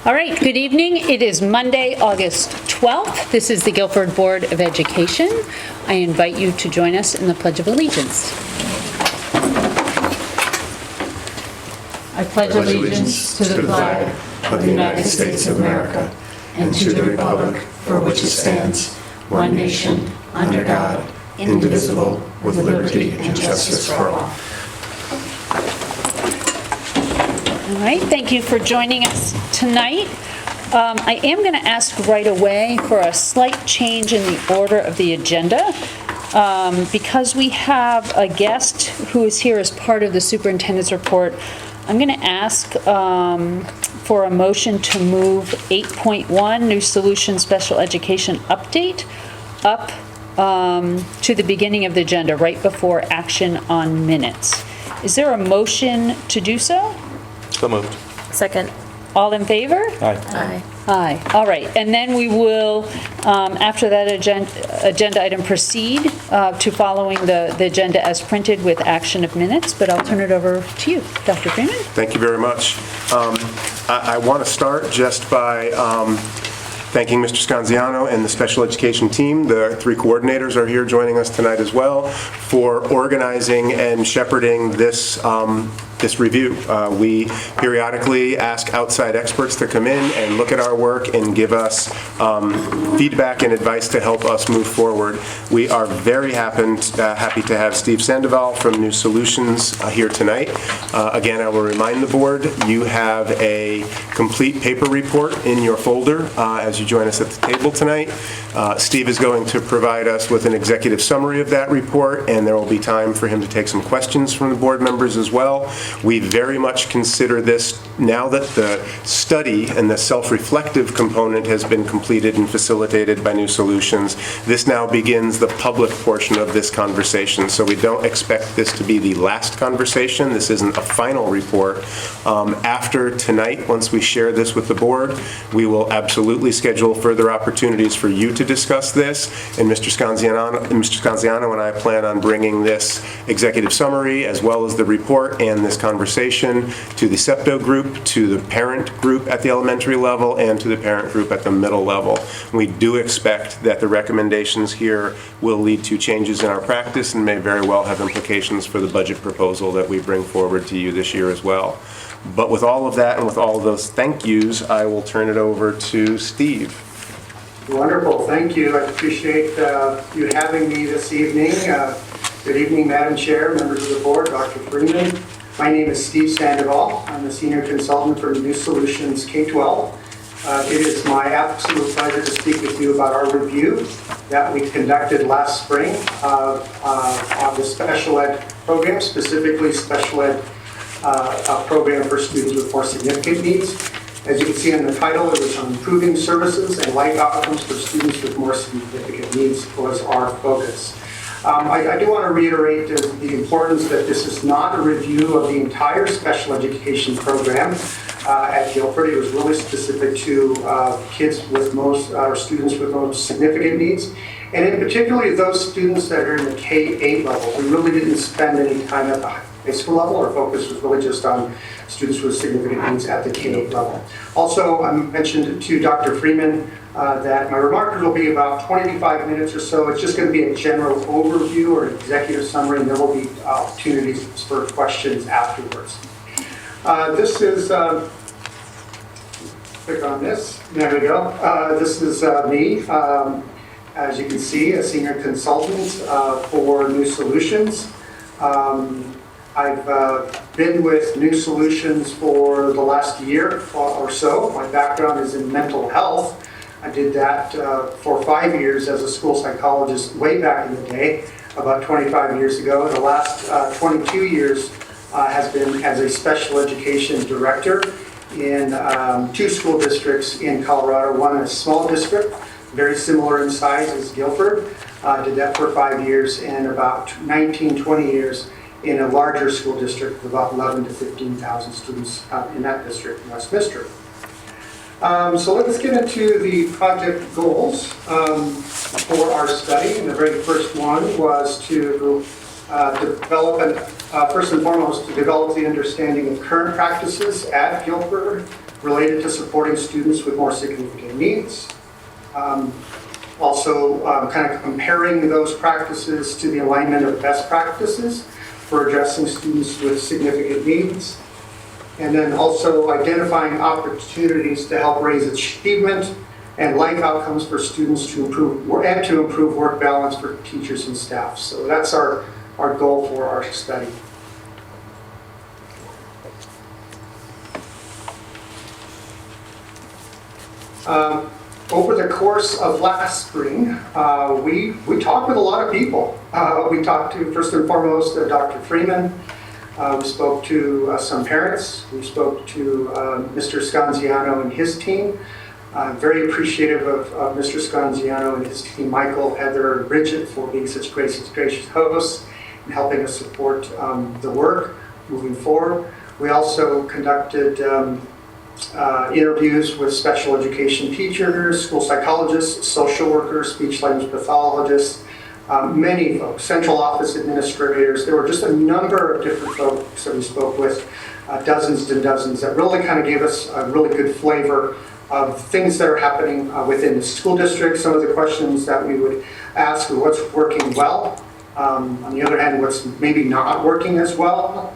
All right, good evening. It is Monday, August 12th. This is the Guilford Board of Education. I invite you to join us in the Pledge of Allegiance. I pledge allegiance to the flag of the United States of America and to the republic for which it stands, one nation, under God, indivisible, with liberty and justice for all. All right, thank you for joining us tonight. I am going to ask right away for a slight change in the order of the agenda. Because we have a guest who is here as part of the superintendent's report, I'm going to ask for a motion to move 8.1, New Solutions Special Education Update, up to the beginning of the agenda, right before action on minutes. Is there a motion to do so? So moved. Second. All in favor? Aye. Aye. Aye. All right, and then we will, after that agenda item, proceed to following the agenda as printed with action of minutes, but I'll turn it over to you, Dr. Freeman. Thank you very much. I want to start just by thanking Mr. Scanziano and the special education team. The three coordinators are here joining us tonight as well for organizing and shepherding this review. We periodically ask outside experts to come in and look at our work and give us feedback and advice to help us move forward. We are very happy to have Steve Sandoval from New Solutions here tonight. Again, I will remind the board, you have a complete paper report in your folder as you join us at the table tonight. Steve is going to provide us with an executive summary of that report, and there will be time for him to take some questions from the board members as well. We very much consider this, now that the study and the self-reflective component has been completed and facilitated by New Solutions, this now begins the public portion of this conversation. So we don't expect this to be the last conversation. This isn't a final report. After tonight, once we share this with the board, we will absolutely schedule further opportunities for you to discuss this. And Mr. Scanziano and I plan on bringing this executive summary as well as the report and this conversation to the SEPTO group, to the parent group at the elementary level, and to the parent group at the middle level. We do expect that the recommendations here will lead to changes in our practice and may very well have implications for the budget proposal that we bring forward to you this year as well. But with all of that and with all of those thank yous, I will turn it over to Steve. Wonderful, thank you. I appreciate you having me this evening. Good evening, Madam Chair, members of the board, Dr. Freeman. My name is Steve Sandoval. I'm the Senior Consultant for New Solutions K-12. It is my absolute pleasure to speak with you about our review that we conducted last spring on the special ed program, specifically special ed program for students with more significant needs. As you can see in the title, it was on improving services and life outcomes for students with more significant needs was our focus. I do want to reiterate the importance that this is not a review of the entire special education program at Guilford. It was really specific to kids with students with most significant needs. And in particular, those students that are in the K-8 level. We really didn't spend any time at the high school level. Our focus was really just on students with significant needs at the K-8 level. Also, I mentioned to Dr. Freeman that my remarks will be about 25 minutes or so. It's just going to be a general overview or executive summary, and there will be opportunities for questions afterwards. This is, click on this, there we go. This is me, as you can see, a senior consultant for New Solutions. I've been with New Solutions for the last year or so. My background is in mental health. I did that for 5 years as a school psychologist way back in the day, about 25 years ago. The last 22 years has been as a special education director in 2 school districts in Colorado. One a small district, very similar in size as Guilford. Did that for 5 years, and about 19, 20 years in a larger school district with about 11 to 15,000 students in that district, Westminster. So let's get into the project goals for our study. And the very first one was to develop, first and foremost, to develop the understanding of current practices at Guilford related to supporting students with more significant needs. Also, kind of comparing those practices to the alignment of best practices for addressing students with significant needs. And then also identifying opportunities to help raise achievement and life outcomes for students to improve work balance for teachers and staff. So that's our goal for our study. Over the course of last spring, we talked with a lot of people. We talked to, first and foremost, Dr. Freeman. We spoke to some parents. We spoke to Mr. Scanziano and his team. Very appreciative of Mr. Scanziano and his team, Michael, Heather, and Bridget, for being such gracious hosts and helping us support the work moving forward. We also conducted interviews with special education teachers, school psychologists, social workers, speech language pathologists, many folks, central office administrators. There were just a number of different folks that we spoke with, dozens and dozens, that really kind of gave us a really good flavor of things that are happening within the school district. Some of the questions that we would ask were what's working well. On the other hand, what's maybe not working as well.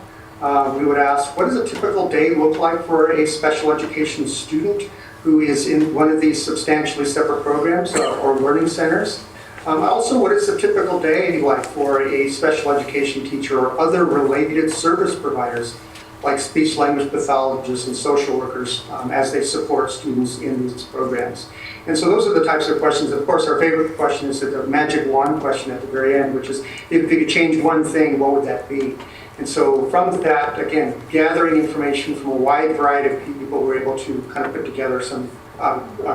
We would ask, what does a typical day look like for a special education student who is in one of these substantially separate programs or learning centers? Also, what is a typical day like for a special education teacher or other related service providers like speech language pathologists and social workers as they support students in these programs? And so those are the types of questions. Of course, our favorite question is the magic wand question at the very end, which is, if you could change one thing, what would that be? And so from that, again, gathering information from a wide variety of people, we're able to kind of put together some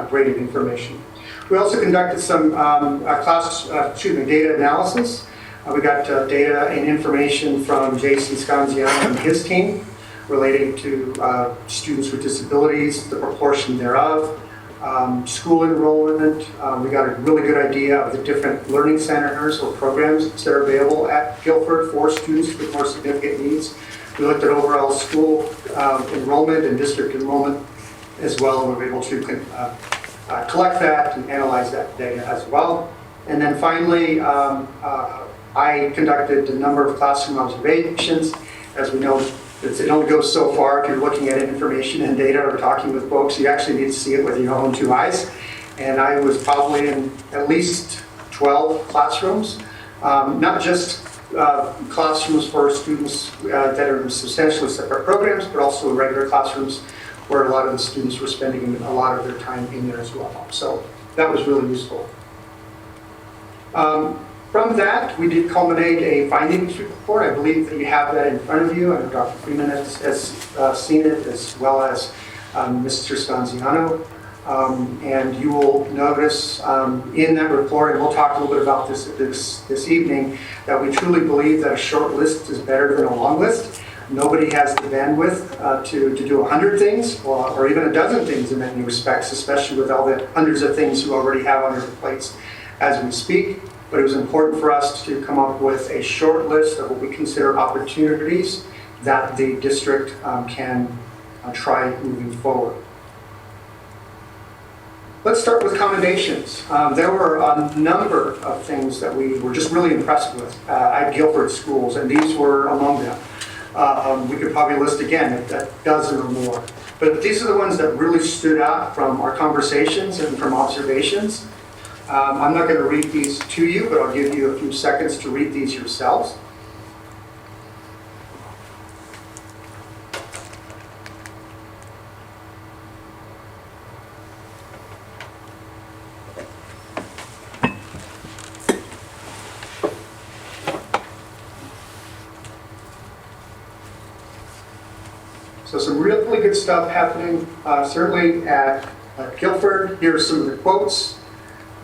great information. We also conducted some data analysis. We got data and information from Jason Scanziano and his team relating to students with disabilities, the proportion thereof, school enrollment. We got a really good idea of the different learning centers or programs that are available at Guilford for students with more significant needs. We looked at overall school enrollment and district enrollment as well, and we were able to collect that and analyze that data as well. And then finally, I conducted a number of classroom observations. As we know, it only goes so far. If you're looking at information and data or talking with folks, you actually need to see it with your own two eyes. And I was probably in at least 12 classrooms, not just classrooms for students that are in substantially separate programs, but also regular classrooms where a lot of the students were spending a lot of their time in there as well. So that was really useful. From that, we did culminate a findings report. I believe that you have that in front of you, and Dr. Freeman has seen it, as well as Mr. Scanziano. And you will notice in that report, and we'll talk a little bit about this evening, that we truly believe that a short list is better than a long list. Nobody has the bandwidth to do 100 things, or even a dozen things in many respects, especially with all the hundreds of things you already have on your plates as we speak. But it was important for us to come up with a short list of what we consider opportunities that the district can try moving forward. Let's start with commendations. There were a number of things that we were just really impressed with at Guilford Schools, and these were among them. We could probably list again a dozen or more. But these are the ones that really stood out from our conversations and from observations. I'm not going to read these to you, but I'll give you a few seconds to read these yourselves. So some really good stuff happening, certainly at Guilford. Here are some of the quotes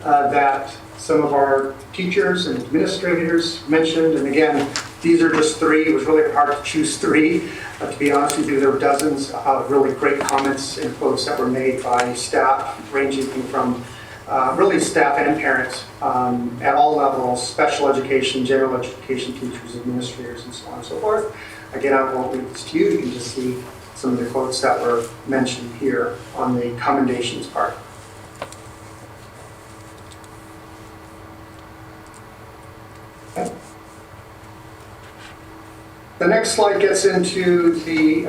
that some of our teachers and administrators mentioned. And again, these are just three. It was really hard to choose three. To be honest with you, there were dozens of really great comments and quotes that were made by staff, ranging from really staff and parents at all levels, special education, general education teachers, administrators, and so on and so forth. Again, I won't read this to you. You can just see some of the quotes that were mentioned here on the commendations part. Okay. The next slide gets into the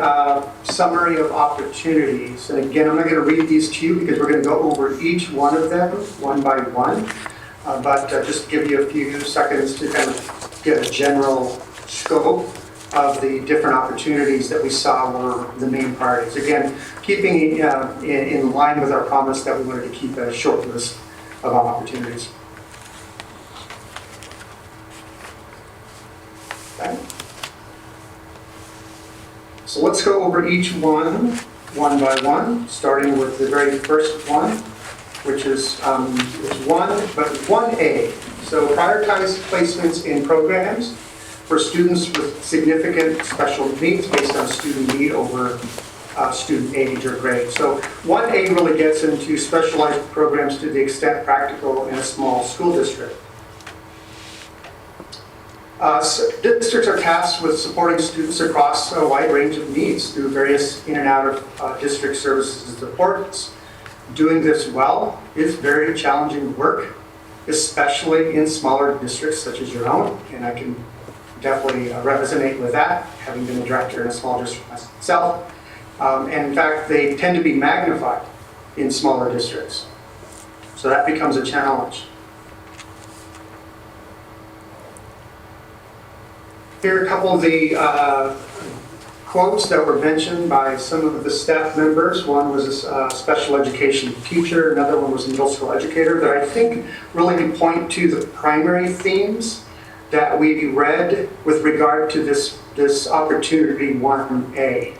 summary of opportunities. And again, I'm not going to read these to you because we're going to go over each one of them one by one. But just to give you a few seconds to kind of get a general scope of the different opportunities that we saw were the main priorities. Again, keeping in line with our promise that we wanted to keep a short list of opportunities. Okay. So let's go over each one by one, starting with the very first one, which is 1A. So prioritize placements in programs for students with significant special needs based on student need over student age or grade. So 1A really gets into specialized programs to the extent practical in a small school district. Districts are tasked with supporting students across a wide range of needs through various in and out of district services and supports. Doing this well is very challenging work, especially in smaller districts such as your own, and I can definitely resonate with that, having been a director in a small district myself. And in fact, they tend to be magnified in smaller districts. So that becomes a challenge. Here are a couple of the quotes that were mentioned by some of the staff members. One was a special education teacher, another one was a middle school educator, that I think really point to the primary themes that we read with regard to this opportunity 1A.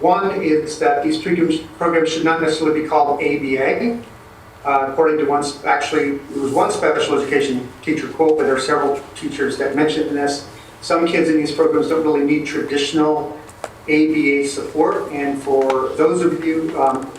One is that these programs should not necessarily be called ABA. According to actually, it was one special education teacher quote, but there are several teachers that mentioned this. Some kids in these programs don't really need traditional ABA support, and for those of you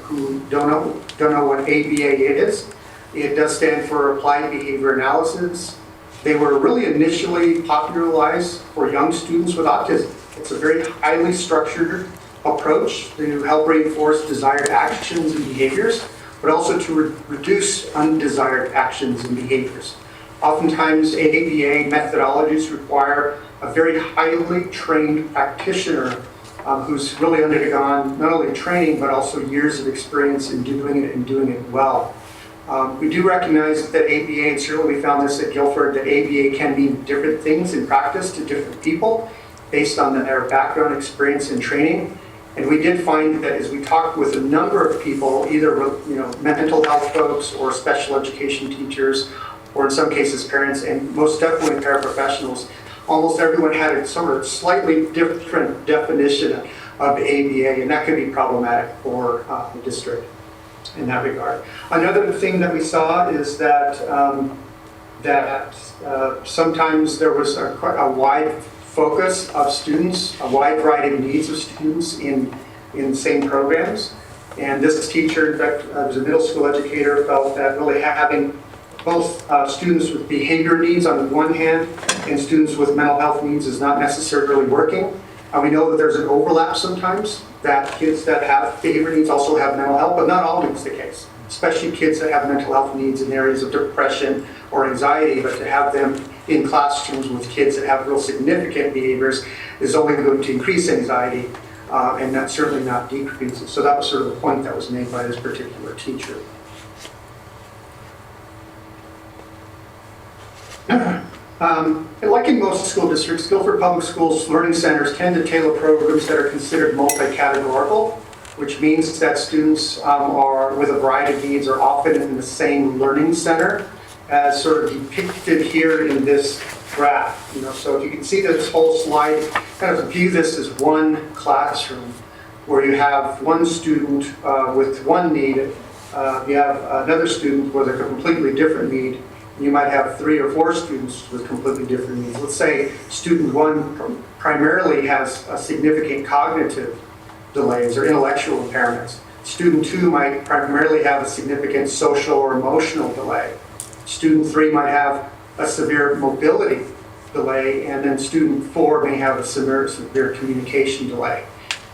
who don't know what ABA is, it does stand for Applied Behavior Analysis. They were really initially popularized for young students with autism. It's a very highly structured approach to help reinforce desired actions and behaviors, but also to reduce undesired actions and behaviors. Oftentimes, ABA methodologies require a very highly trained practitioner who's really undergone not only training, but also years of experience in doing it and doing it well. We do recognize that ABA, and certainly we found this at Guilford, that ABA can mean different things in practice to different people based on their background, experience, and training. And we did find that as we talked with a number of people, either mental health folks or special education teachers, or in some cases parents, and most definitely paraprofessionals, almost everyone had a sort of slightly different definition of ABA, and that can be problematic for the district in that regard. Another thing that we saw is that sometimes there was a wide focus of students, a wide variety of needs of students in the same programs. And this teacher, in fact, was a middle school educator, felt that really having both students with behavior needs on the one hand and students with mental health needs is not necessarily working. We know that there's an overlap sometimes, that kids that have behavior needs also have mental health, but not always the case, especially kids that have mental health needs in areas of depression or anxiety, but to have them in classrooms with kids that have real significant behaviors is only going to increase anxiety and not certainly not decrease it. So that was sort of the point that was made by this particular teacher. Like in most school districts, Guilford Public Schools learning centers tend to tailor programs that are considered multi-categorical, which means that students are with a variety of needs are often in the same learning center, as sort of depicted here in this graph. So if you can see this whole slide, kind of view this as one classroom where you have one student with one need, you have another student with a completely different need. You might have 3 or 4 students with completely different needs. Let's say student 1 primarily has a significant cognitive delays or intellectual impairments. Student 2 might primarily have a significant social or emotional delay. Student 3 might have a severe mobility delay, and then student 4 may have a severe communication delay.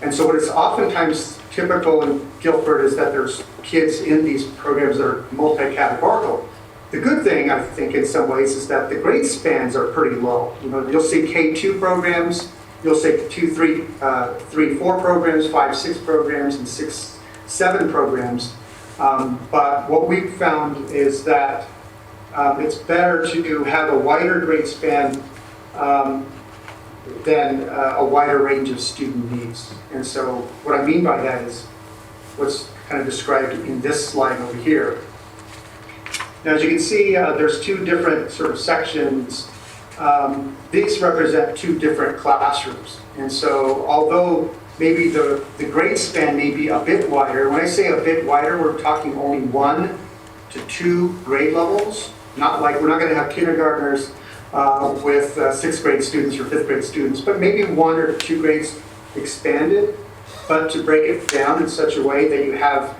And so what is oftentimes typical in Guilford is that there's kids in these programs that are multi-categorical. The good thing, I think, in some ways, is that the grade spans are pretty low. You know, you'll see K2 programs, you'll see 2, 3, 4 programs, 5, 6 programs, and 6, 7 programs. But what we've found is that it's better to have a wider grade span than a wider range of student needs. And so what I mean by that is what's kind of described in this slide over here. Now, as you can see, there's 2 different sort of sections. These represent 2 different classrooms. And so although maybe the grade span may be a bit wider, when I say a bit wider, we're talking only 1 to 2 grade levels. Not like, we're not going to have kindergartners with 6th grade students or 5th grade students, but maybe 1 or 2 grades expanded, but to break it down in such a way that you have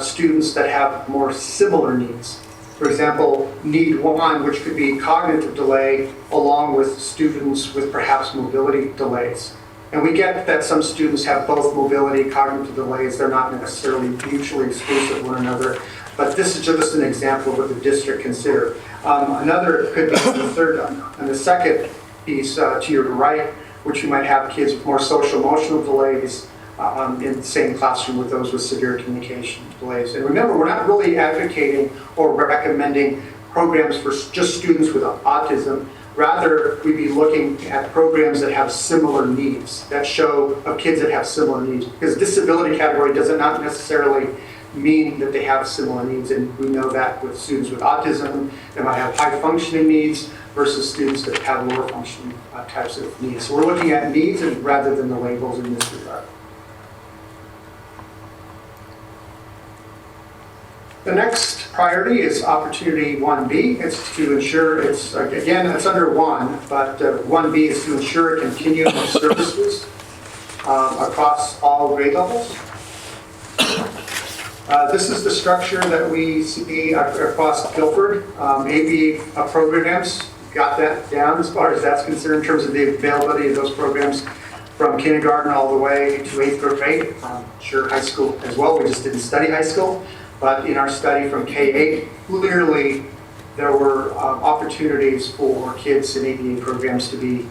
students that have more similar needs. For example, need 1, which could be cognitive delay, along with students with perhaps mobility delays. And we get that some students have both mobility, cognitive delays. They're not necessarily mutually exclusive of one another. But this is just an example of what the district considered. Another could be the third and the second piece to your right, which you might have kids with more social emotional delays in the same classroom with those with severe communication delays. And remember, we're not really advocating or recommending programs for just students with autism. Rather, we'd be looking at programs that have similar needs, that show of kids that have similar needs. Because disability category does not necessarily mean that they have similar needs. And we know that with students with autism, they might have high functioning needs versus students that have lower functioning types of needs. So we're looking at needs rather than the labels in this regard. The next priority is opportunity 1B. It's to ensure it's, again, it's under 1, but 1B is to ensure a continuum of services across all grade levels. This is the structure that we see across Guilford. ABA programs, got that down as far as that's concerned in terms of the availability of those programs from kindergarten all the way to 8th grade. I'm sure high school as well. We just didn't study high school. But in our study from K-8, clearly there were opportunities for kids in ABA programs to be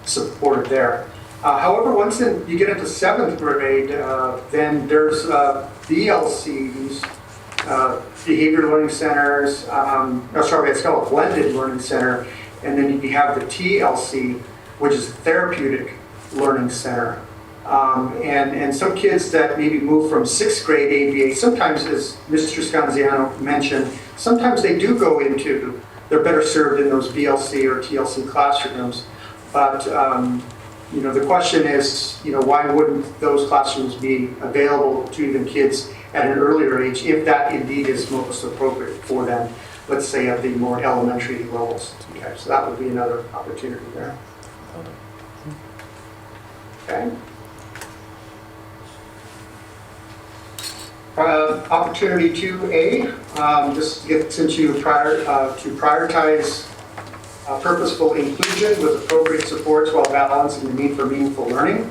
supported there. However, once you get into 7th grade, then there's BLCs, Behavior Learning Centers, it's called a Blended Learning Center, and then you have the TLC, which is Therapeutic Learning Center. And some kids that maybe move from 6th grade ABA, sometimes, as Mr. Scanziano mentioned, sometimes they do go into, they're better served in those BLC or TLC classrooms. But, you know, the question is, you know, why wouldn't those classrooms be available to even kids at an earlier age if that indeed is most appropriate for them, let's say at the more elementary levels. Okay, so that would be another opportunity there. Okay. Opportunity 2A, this gets into to prioritize purposeful inclusion with appropriate supports while balancing the need for meaningful learning.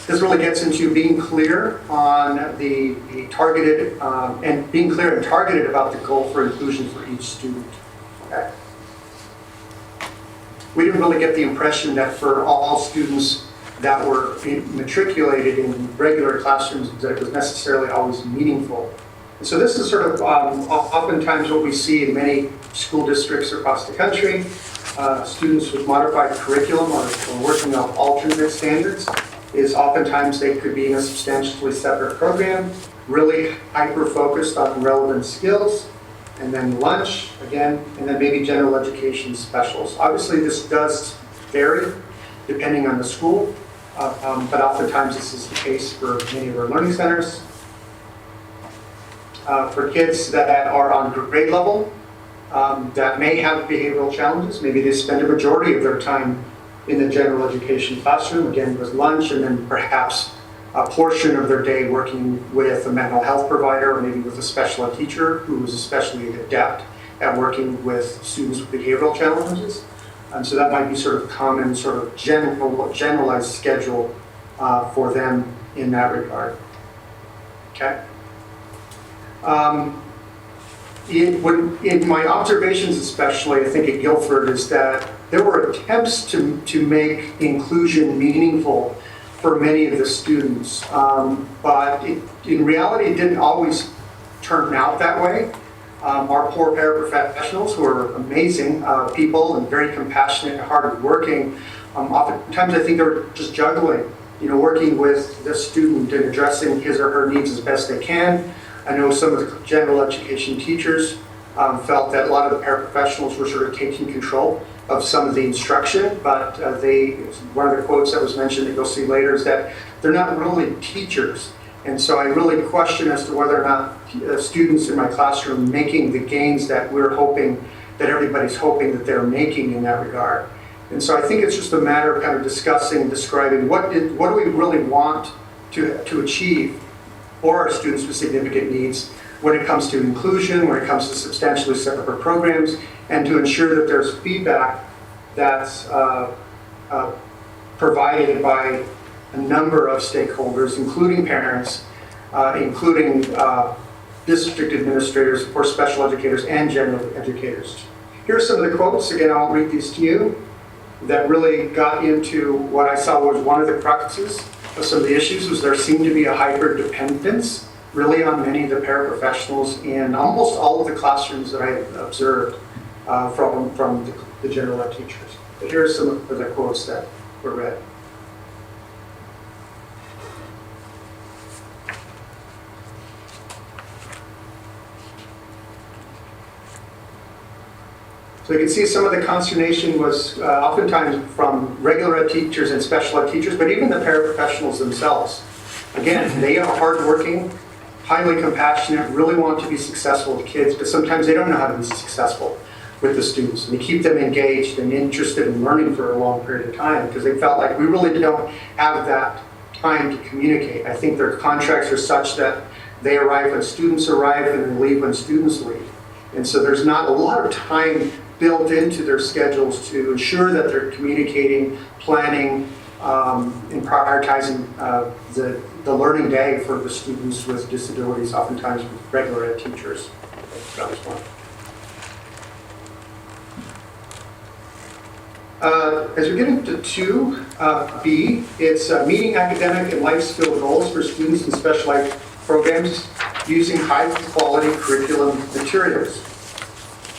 This really gets into being clear on the targeted, and being clear and targeted about the goal for inclusion for each student. Okay. We didn't really get the impression that for all students that were matriculated in regular classrooms that it was necessarily always meaningful. And so this is sort of oftentimes what we see in many school districts across the country. Students with modified curriculum or working off alternate standards is oftentimes they could be in a substantially separate program, really hyper-focused on relevant skills, and then lunch, again, and then maybe general education specials. Obviously this does vary depending on the school. But oftentimes this is the case for many of our learning centers. For kids that are on grade level, that may have behavioral challenges, maybe they spend a majority of their time in the general education classroom, again with lunch, and then perhaps a portion of their day working with a mental health provider or maybe with a special ed teacher who is especially adept at working with students with behavioral challenges. And so that might be sort of common, sort of generalized schedule for them in that regard. Okay? In my observations especially, I think at Guilford, is that there were attempts to make inclusion meaningful for many of the students, but in reality it didn't always turn out that way. Our poor paraprofessionals, who are amazing people and very compassionate and hard-working, oftentimes I think they're just juggling, working with the student and addressing his or her needs as best they can. I know some of the general education teachers felt that a lot of the paraprofessionals were sort of taking control of some of the instruction, but one of the quotes that was mentioned that you'll see later is that they're not really teachers. And so I really question as to whether or not students in my classroom making the gains that we're hoping, that everybody's hoping that they're making in that regard. And so I think it's just a matter of kind of discussing and describing what do we really want to achieve for our students with significant needs when it comes to inclusion, when it comes to substantially separate programs, and to ensure that there's feedback that's provided by a number of stakeholders, including parents, including district administrators, of course, special educators, and general educators. Here are some of the quotes, again, I'll read these to you, that really got into what I saw was one of the cruxes of some of the issues, was there seemed to be a hyper dependence really on many of the paraprofessionals in almost all of the classrooms that I observed from the general ed teachers. But here are some of the quotes that were read. So you can see some of the consternation was oftentimes from regular ed teachers and special ed teachers, but even the paraprofessionals themselves. Again, they are hardworking, highly compassionate, really want to be successful with kids, but sometimes they don't know how to be successful with the students. And they keep them engaged and interested in learning for a long period of time because they felt like we really don't have that time to communicate. I think their contracts are such that they arrive when students arrive and they leave when students leave. And so there's not a lot of time built into their schedules to ensure that they're communicating, planning, and prioritizing the learning day for the students with disabilities, oftentimes with regular ed teachers. That was one. As we get into 2B, it's meeting academic and life skill goals for students in special ed programs using high quality curriculum materials.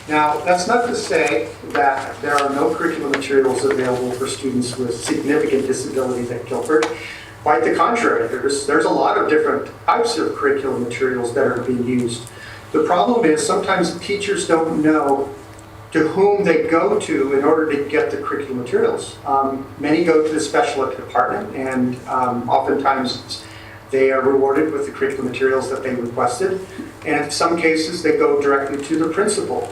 Now, that's not to say that there are no curriculum materials available for students with significant disabilities at Guilford. Quite the contrary, there's a lot of different types of curriculum materials that are being used. The problem is sometimes teachers don't know to whom they go to in order to get the curriculum materials. Many go to the special ed department, and oftentimes they are rewarded with the curriculum materials that they requested. And in some cases, they go directly to the principal,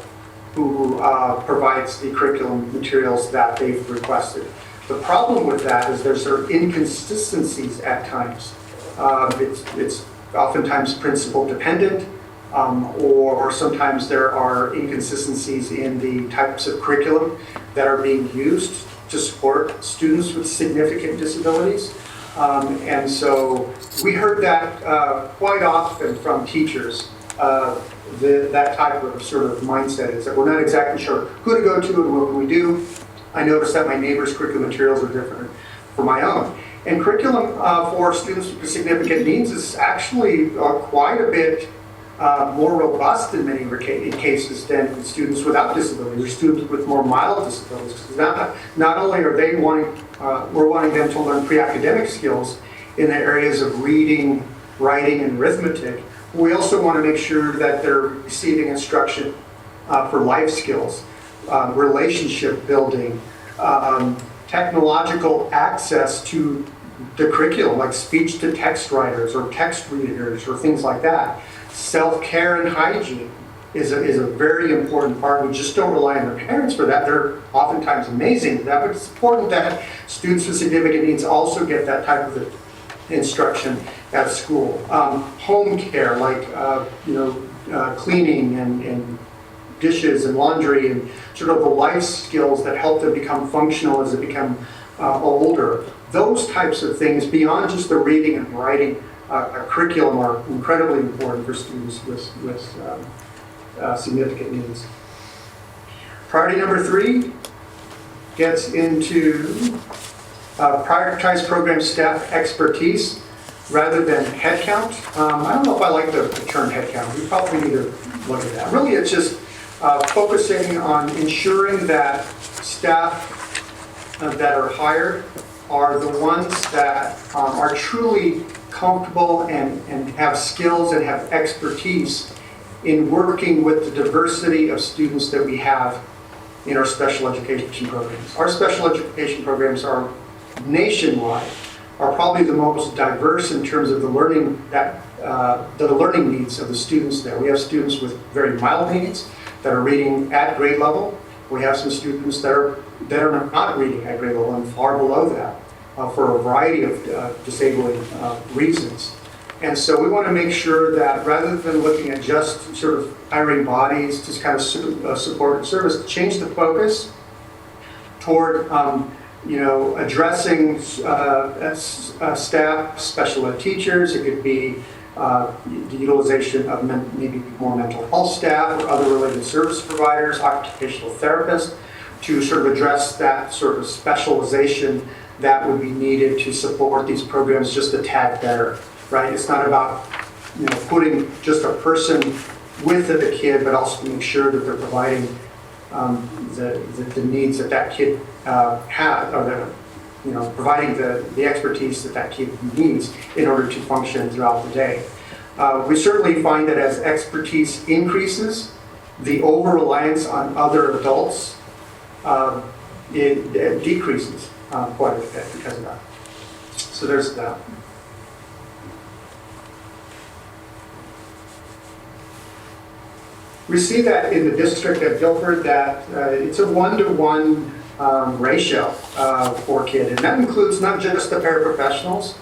who provides the curriculum materials that they've requested. The problem with that is there's sort of inconsistencies at times. It's oftentimes principal dependent, or sometimes there are inconsistencies in the types of curriculum that are being used to support students with significant disabilities. And so we heard that quite often from teachers. That type of sort of mindset is that we're not exactly sure who to go to and what can we do. I noticed that my neighbor's curriculum materials are different from my own. And curriculum for students with significant needs is actually quite a bit more robust in many cases than students without disabilities or students with more mild disabilities. Not only are they we're wanting them to learn pre-academic skills in the areas of reading, writing, and arithmetic, we also want to make sure that they're receiving instruction for life skills, relationship building, technological access to the curriculum, like speech-to-text writers or text readers or things like that. Self-care and hygiene is a very important part. We just don't rely on their parents for that. They're oftentimes amazing at that, but it's important that students with significant needs also get that type of instruction at school. Home care, like cleaning and dishes and laundry and sort of the life skills that help them become functional as they become older. Those types of things, beyond just the reading and writing curriculum, are incredibly important for students with significant needs. Priority number 3 gets into prioritize program staff expertise rather than headcount. I don't know if I like the term headcount. We probably need to look at that. Really, it's just focusing on ensuring that staff that are hired are the ones that are truly comfortable and have skills and have expertise in working with the diversity of students that we have in our special education programs. Our special education programs are nationwide, are probably the most diverse in terms of the learning needs of the students there. We have students with very mild needs that are reading at grade level. We have some students that are not reading at grade level and far below that for a variety of disabling reasons. And so we want to make sure that rather than looking at just sort of hiring bodies to kind of support and service, change the focus toward addressing staff, special ed teachers. It could be the utilization of maybe more mental health staff or other related service providers, occupational therapists, to sort of address that sort of specialization that would be needed to support these programs just a tad better, right? It's not about putting just a person with the kid, but also to make sure that they're providing the needs that kid has, or providing the expertise that kid needs in order to function throughout the day. We certainly find that as expertise increases, the over-reliance on other adults it decreases quite a bit because of that. So there's that. We see that in the district at Guilford that it's a 1-to-1 ratio for kid, and that includes not just the paraprofessionals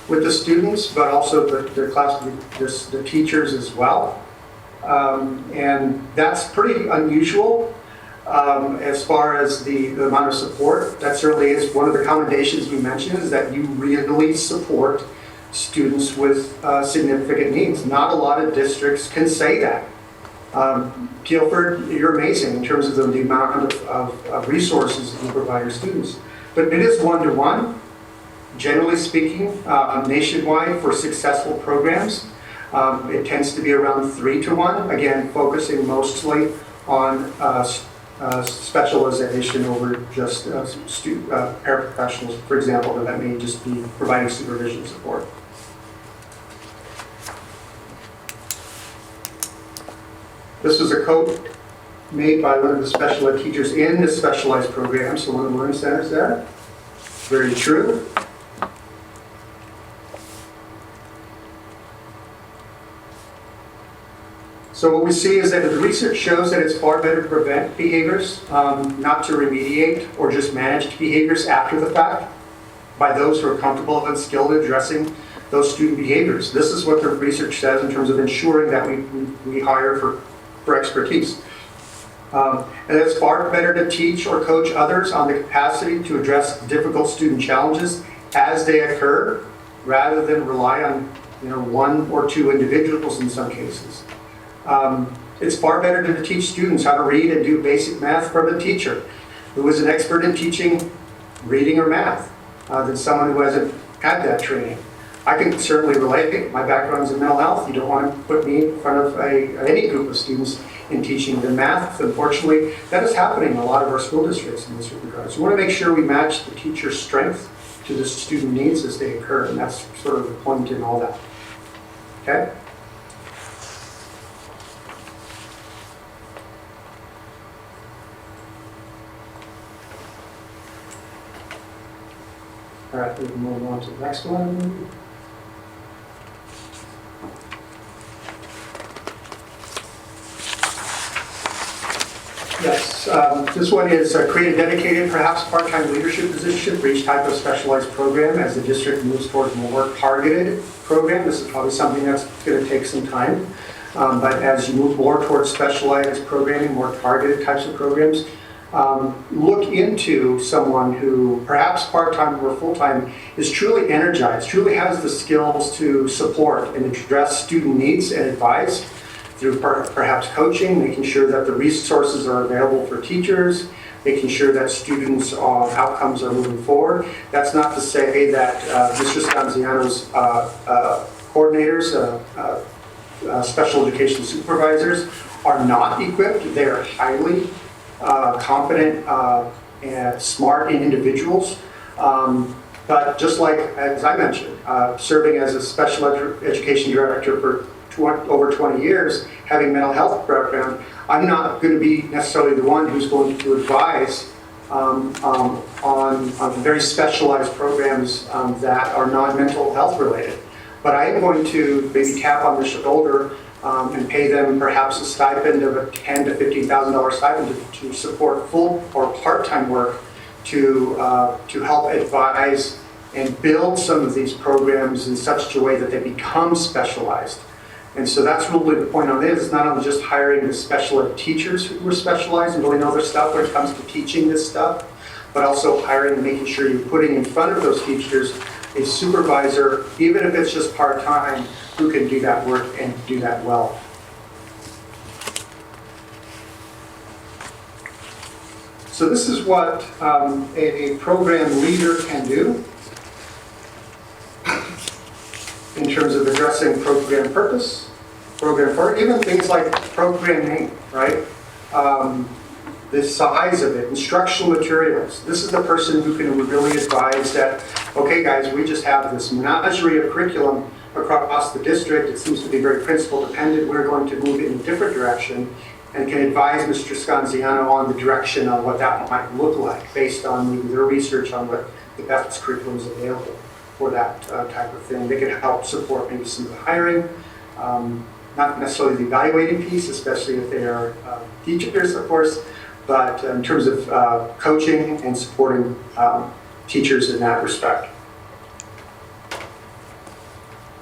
with the students, but also the teachers as well. And that's pretty unusual as far as the amount of support. That certainly is one of the commendations you mentioned, is that you really support students with significant needs. Not a lot of districts can say that. Guilford, you're amazing in terms of the amount of resources that you provide your students. But it is 1-to-1, generally speaking, nationwide for successful programs. It tends to be around 3-to-1, again, focusing mostly on specialization over just paraprofessionals, for example, that may just be providing supervision support. This was a quote made by one of the special ed teachers in the specialized program, so one of the learning centers there. Very true. So what we see is that the research shows that it's far better to prevent behaviors, not to remediate or just manage behaviors after the fact by those who are comfortable and skilled at addressing those student behaviors. This is what the research says in terms of ensuring that we hire for expertise. And it's far better to teach or coach others on the capacity to address difficult student challenges as they occur, rather than rely on 1 or 2 individuals in some cases. It's far better to teach students how to read and do basic math from a teacher who is an expert in teaching reading or math than someone who hasn't had that training. I can certainly relate. My background's in mental health. You don't want to put me in front of any group of students in teaching the math. Unfortunately, that is happening in a lot of our school districts in this regard. So we want to make sure we match the teacher's strength to the student needs as they occur, and that's sort of the point in all that. Okay? All right, we can move on to the next one. Yes, this one is create a dedicated, perhaps part-time leadership position for each type of specialized program as the district moves towards more targeted program. This is probably something that's going to take some time. But as you move more towards specialized programming, more targeted types of programs, look into someone who perhaps part-time or full-time is truly energized, truly has the skills to support and address student needs and advise through perhaps coaching, making sure that the resources are available for teachers, making sure that students' outcomes are moving forward. That's not to say that Mr. Scanziano's coordinators, special education supervisors are not equipped. They are highly competent and smart individuals. But just like, as I mentioned, serving as a special education director for over 20 years, having mental health background, I'm not going to be necessarily the one who's going to advise on very specialized programs that are non-mental health related. But I am going to maybe tap on the shoulder and pay them perhaps a stipend of a $10,000 to $15,000 stipend to support full or part-time work to help advise and build some of these programs in such a way that they become specialized. And so that's really the point on this. It's not only just hiring the special ed teachers who are specialized and really know their stuff when it comes to teaching this stuff, but also hiring and making sure you're putting in front of those teachers a supervisor, even if it's just part-time, who can do that work and do that well. So this is what a program leader can do in terms of addressing program purpose, even things like program name, right? The size of it, instructional materials. This is the person who can really advise that, okay guys, we just have this menagerie of curriculum across the district. It seems to be very principal dependent. We're going to move in a different direction, and can advise Mr. Scanziano on the direction of what that might look like based on maybe their research on what the best curriculum is available for that type of thing. They can help support maybe some of the hiring, not necessarily the evaluating piece, especially if they are teachers, of course, but in terms of coaching and supporting teachers in that respect.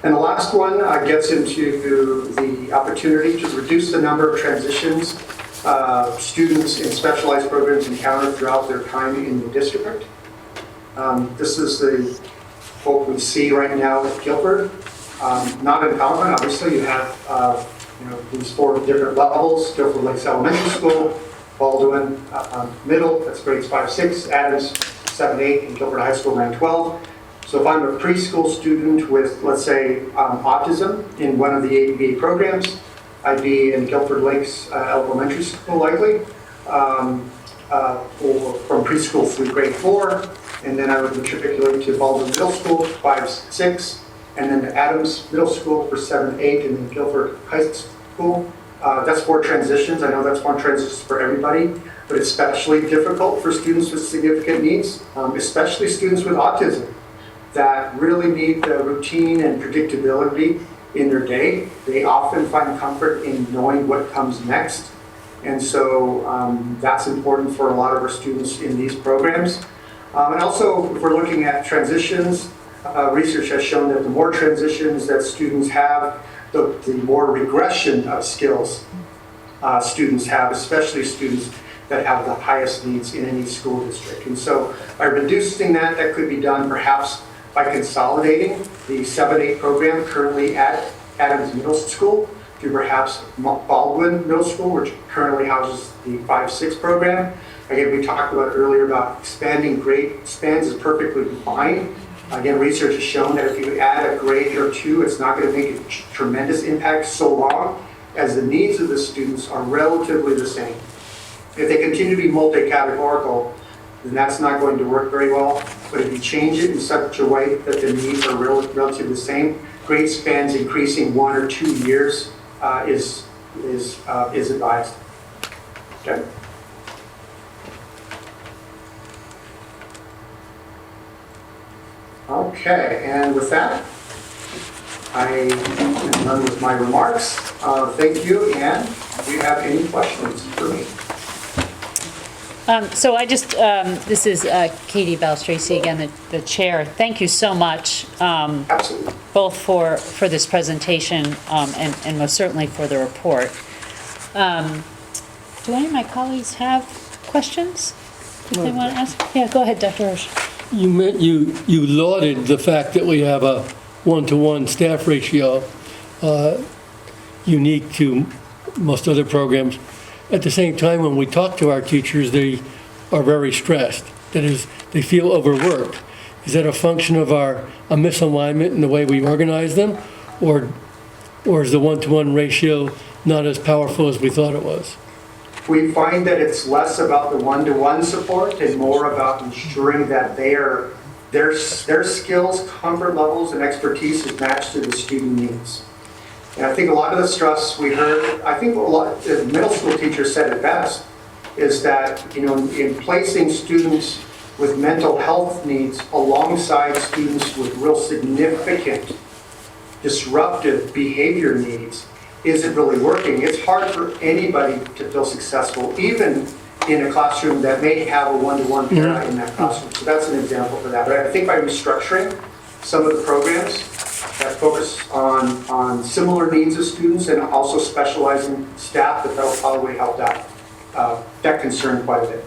And the last one gets into the opportunity to reduce the number of transitions students in specialized programs encounter throughout their time in the district. This is what we see right now with Guilford. Not uncommon, obviously. You have these 4 different levels: Guilford Lakes Elementary School, Baldwin Middle, that's grades 5, 6, Adams 7, 8, and Guilford High School 9, 12. So if I'm a preschool student with, let's say, autism in one of the ABA programs, I'd be in Guilford Lakes Elementary School likely, or from preschool through grade 4, and then I would matriculate to Baldwin Middle School 5, 6, and then to Adams Middle School for 7, 8, and then Guilford High School. That's 4 transitions. I know that's 1 transition for everybody, but it's especially difficult for students with significant needs, especially students with autism that really need the routine and predictability in their day. They often find comfort in knowing what comes next. And so that's important for a lot of our students in these programs. And also, if we're looking at transitions, research has shown that the more transitions that students have, the more regression of skills students have, especially students that have the highest needs in any school district. And so by reducing that could be done perhaps by consolidating the 7-8 program currently at Adams Middle School to perhaps Baldwin Middle School, which currently houses the 5-6 program. Again, we talked about earlier about expanding grade spans is perfectly fine. Again, research has shown that if you add a grade or 2, it's not going to make a tremendous impact so long as the needs of the students are relatively the same. If they continue to be multi-categorical, then that's not going to work very well. But if you change it in such a way that the needs are relatively the same, grade spans increasing 1 or 2 years is advised. Okay. Okay, and with that, I am done with my remarks. Thank you, and do you have any questions for me? So I just, this is Katie Balstracy again, the chair. Thank you so much, Absolutely. both for this presentation and most certainly for the report. Do any of my colleagues have questions that they want to ask? Yeah, go ahead, Dr. Hirsch. You lauded the fact that we have a one-to-one staff ratio, unique to most other programs. At the same time, when we talk to our teachers, they are very stressed. That is, they feel overworked. Is that a function of a misalignment in the way we organize them? Or is the one-to-one ratio not as powerful as we thought it was? We find that it's less about the one-to-one support and more about ensuring that their skills, comfort levels, and expertise is matched to the student needs. And I think a lot of the stress we heard, I think the middle school teachers said it best, is that, in placing students with mental health needs alongside students with real significant disruptive behavior needs, is it really working? It's hard for anybody to feel successful, even in a classroom that may have a one-to-one para in that classroom. So that's an example for that. But I think by restructuring some of the programs that focus on similar needs of students and also specializing staff, that'll probably help that concern quite a bit.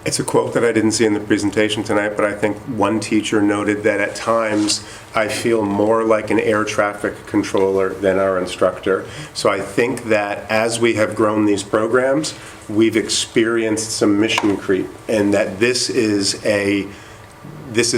It's a quote that I didn't see in the presentation tonight, but I think one teacher noted that at times I feel more like an air traffic controller than our instructor. So I think that as we have grown these programs, we've experienced some mission creep, and that this is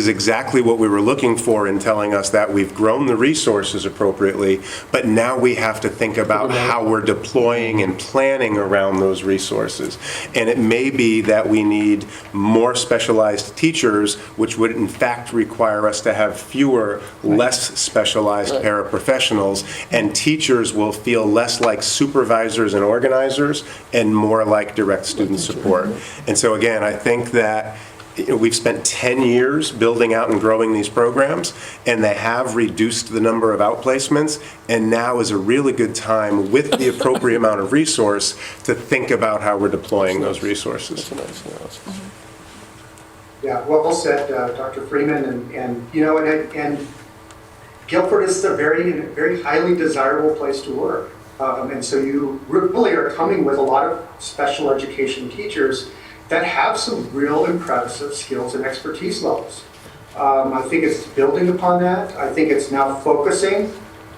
exactly what we were looking for in telling us that we've grown the resources appropriately, but now we have to think about how we're deploying and planning around those resources. And it may be that we need more specialized teachers, which would in fact require us to have fewer, less specialized paraprofessionals, and teachers will feel less like supervisors and organizers and more like direct student support. And so again, I think that we've spent 10 years building out and growing these programs, and they have reduced the number of outplacements, and now is a really good time with the appropriate amount of resource to think about how we're deploying those resources. Yeah, well said, Dr. Freeman, and Guilford is a very highly desirable place to work. And so you really are coming with a lot of special education teachers that have some real impressive skills and expertise levels. I think it's building upon that. I think it's now focusing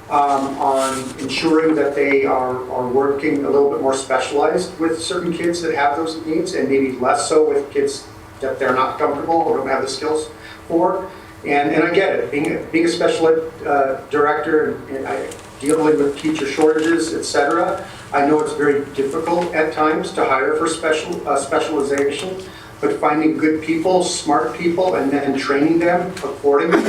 on ensuring that they are working a little bit more specialized with certain kids that have those needs, and maybe less so with kids that they're not comfortable or don't have the skills for. And I get it, being a special ed director and dealing with teacher shortages, et cetera. I know it's very difficult at times to hire for specialization, but finding good people, smart people, and training them accordingly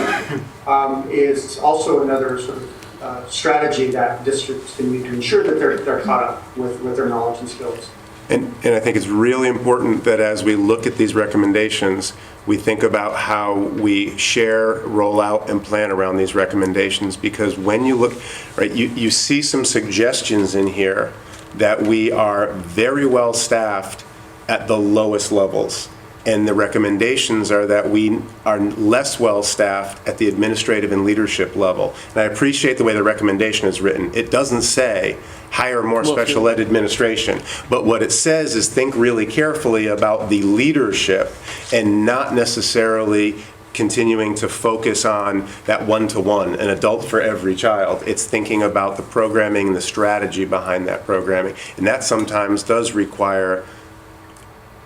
is also another sort of strategy that districts can use to ensure that they're caught up with their knowledge and skills. And I think it's really important that as we look at these recommendations, we think about how we share, roll out, and plan around these recommendations, because when you look, right, you see some suggestions in here that we are very well staffed at the lowest levels. And the recommendations are that we are less well staffed at the administrative and leadership level. And I appreciate the way the recommendation is written. It doesn't say hire more special ed administration, but what it says is think really carefully about the leadership and not necessarily continuing to focus on that one-to-one, an adult for every child. It's thinking about the programming, the strategy behind that programming. And that sometimes does require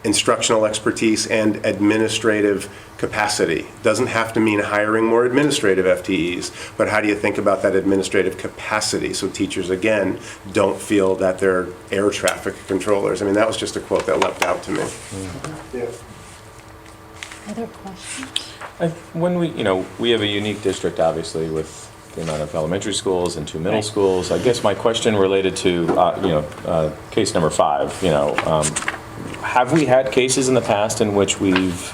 instructional expertise and administrative capacity. Doesn't have to mean hiring more administrative FTEs, but how do you think about that administrative capacity so teachers, again, don't feel that they're air traffic controllers? I mean, that was just a quote that leapt out to me. Yeah. Other questions? When we have a unique district, obviously, with the amount of elementary schools and 2 middle schools. I guess my question related to, case number 5, have we had cases in the past in which we've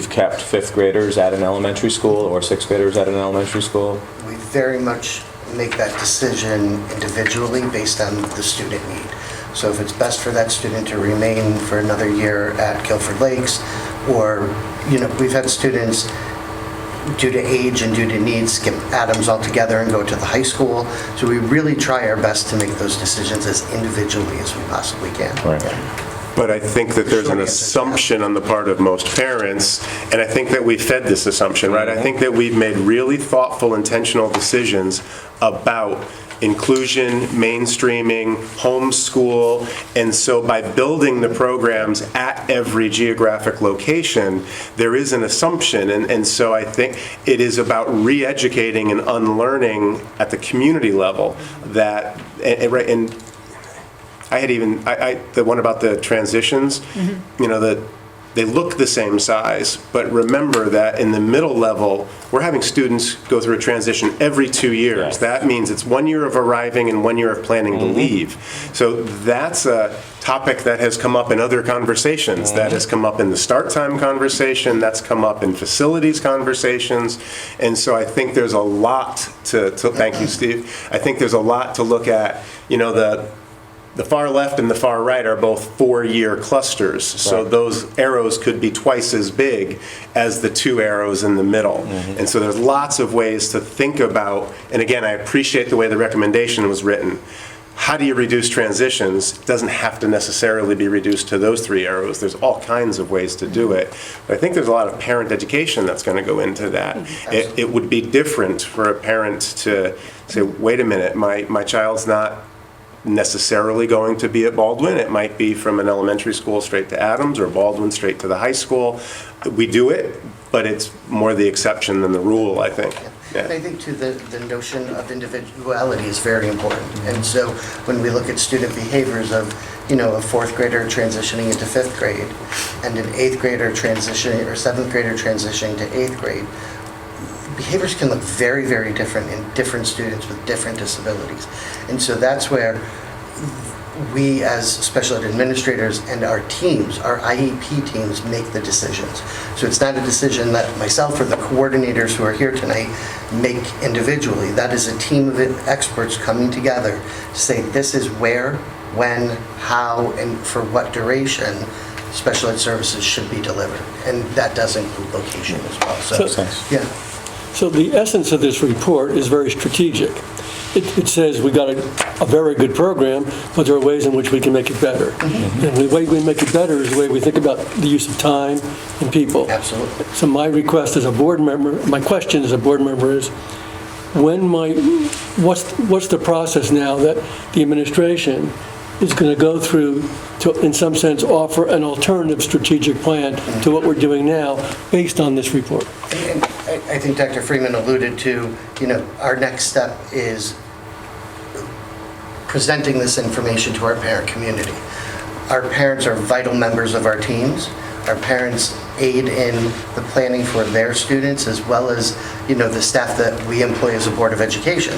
kept 5th graders at an elementary school or 6th graders at an elementary school? We very much make that decision individually based on the student need. So if it's best for that student to remain for another year at Guilford Lakes, or, we've had students due to age and due to needs skip Adams altogether and go to the high school. So we really try our best to make those decisions as individually as we possibly can. Right. Yeah. But I think that there's an Short answer to that. assumption on the part of most parents, and I think that we've fed this assumption, right? I think that we've made really thoughtful, intentional decisions about inclusion, mainstreaming, homeschool, and so by building the programs at every geographic location, there is an assumption, and so I think it is about re-educating and unlearning at the community level that, and I had even, the one about the transitions, you know, they look the same size, but remember that in the middle level, we're having students go through a transition every 2 years. Yes. That means it's 1 year of arriving and 1 year of planning to leave. So that's a topic that has come up in other conversations. That has come up in the start time conversation, that's come up in facilities conversations. And so I think there's a lot to thank you, Steve. I think there's a lot to look at. You know, the far left and the far right are both 4-year clusters, so those arrows could be twice as big as the 2 arrows in the middle. And so there's lots of ways to think about, and again, I appreciate the way the recommendation was written. How do you reduce transitions? It doesn't have to necessarily be reduced to those 3 arrows. There's all kinds of ways to do it. But I think there's a lot of parent education that's going to go into that. It would be different for a parent to say, wait a minute, my child's not necessarily going to be at Baldwin. It might be from an elementary school straight to Adams or Baldwin straight to the high school. We do it, but it's more the exception than the rule, I think. And I think too, the notion of individuality is very important. And so when we look at student behaviors of, you know, a 4th grader transitioning into 5th grade and an 8th grader transitioning or 7th grader transitioning to 8th grade, behaviors can look very, very different in different students with different disabilities. And so that's where we as special ed administrators and our teams, our IEP teams, make the decisions. So it's not a decision that myself or the coordinators who are here tonight make individually. That is a team of experts coming together to say this is where, when, how, and for what duration special ed services should be delivered. And that does include location as well. So, Makes sense. yeah. So the essence of this report is very strategic. It says we got a very good program, but there are ways in which we can make it better. And the way we make it better is the way we think about the use of time and people. Absolutely. So my request as a board member, my question as a board member is, what's the process now that the administration is going to go through to, in some sense, offer an alternative strategic plan to what we're doing now based on this report? And I think Dr. Freeman alluded to, you know, our next step is presenting this information to our parent community. Our parents are vital members of our teams. Our parents aid in the planning for their students as well as, you know, the staff that we employ as a Board of Education.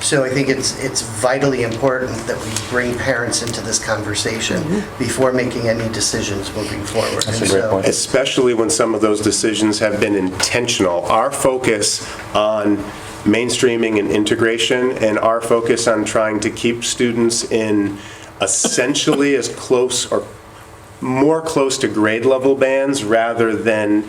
So I think it's vitally important that we bring parents into this conversation before making any decisions moving forward. That's a great point. Especially when some of those decisions have been intentional. Our focus on mainstreaming and integration and our focus on trying to keep students in essentially as close or more close to grade level bands rather than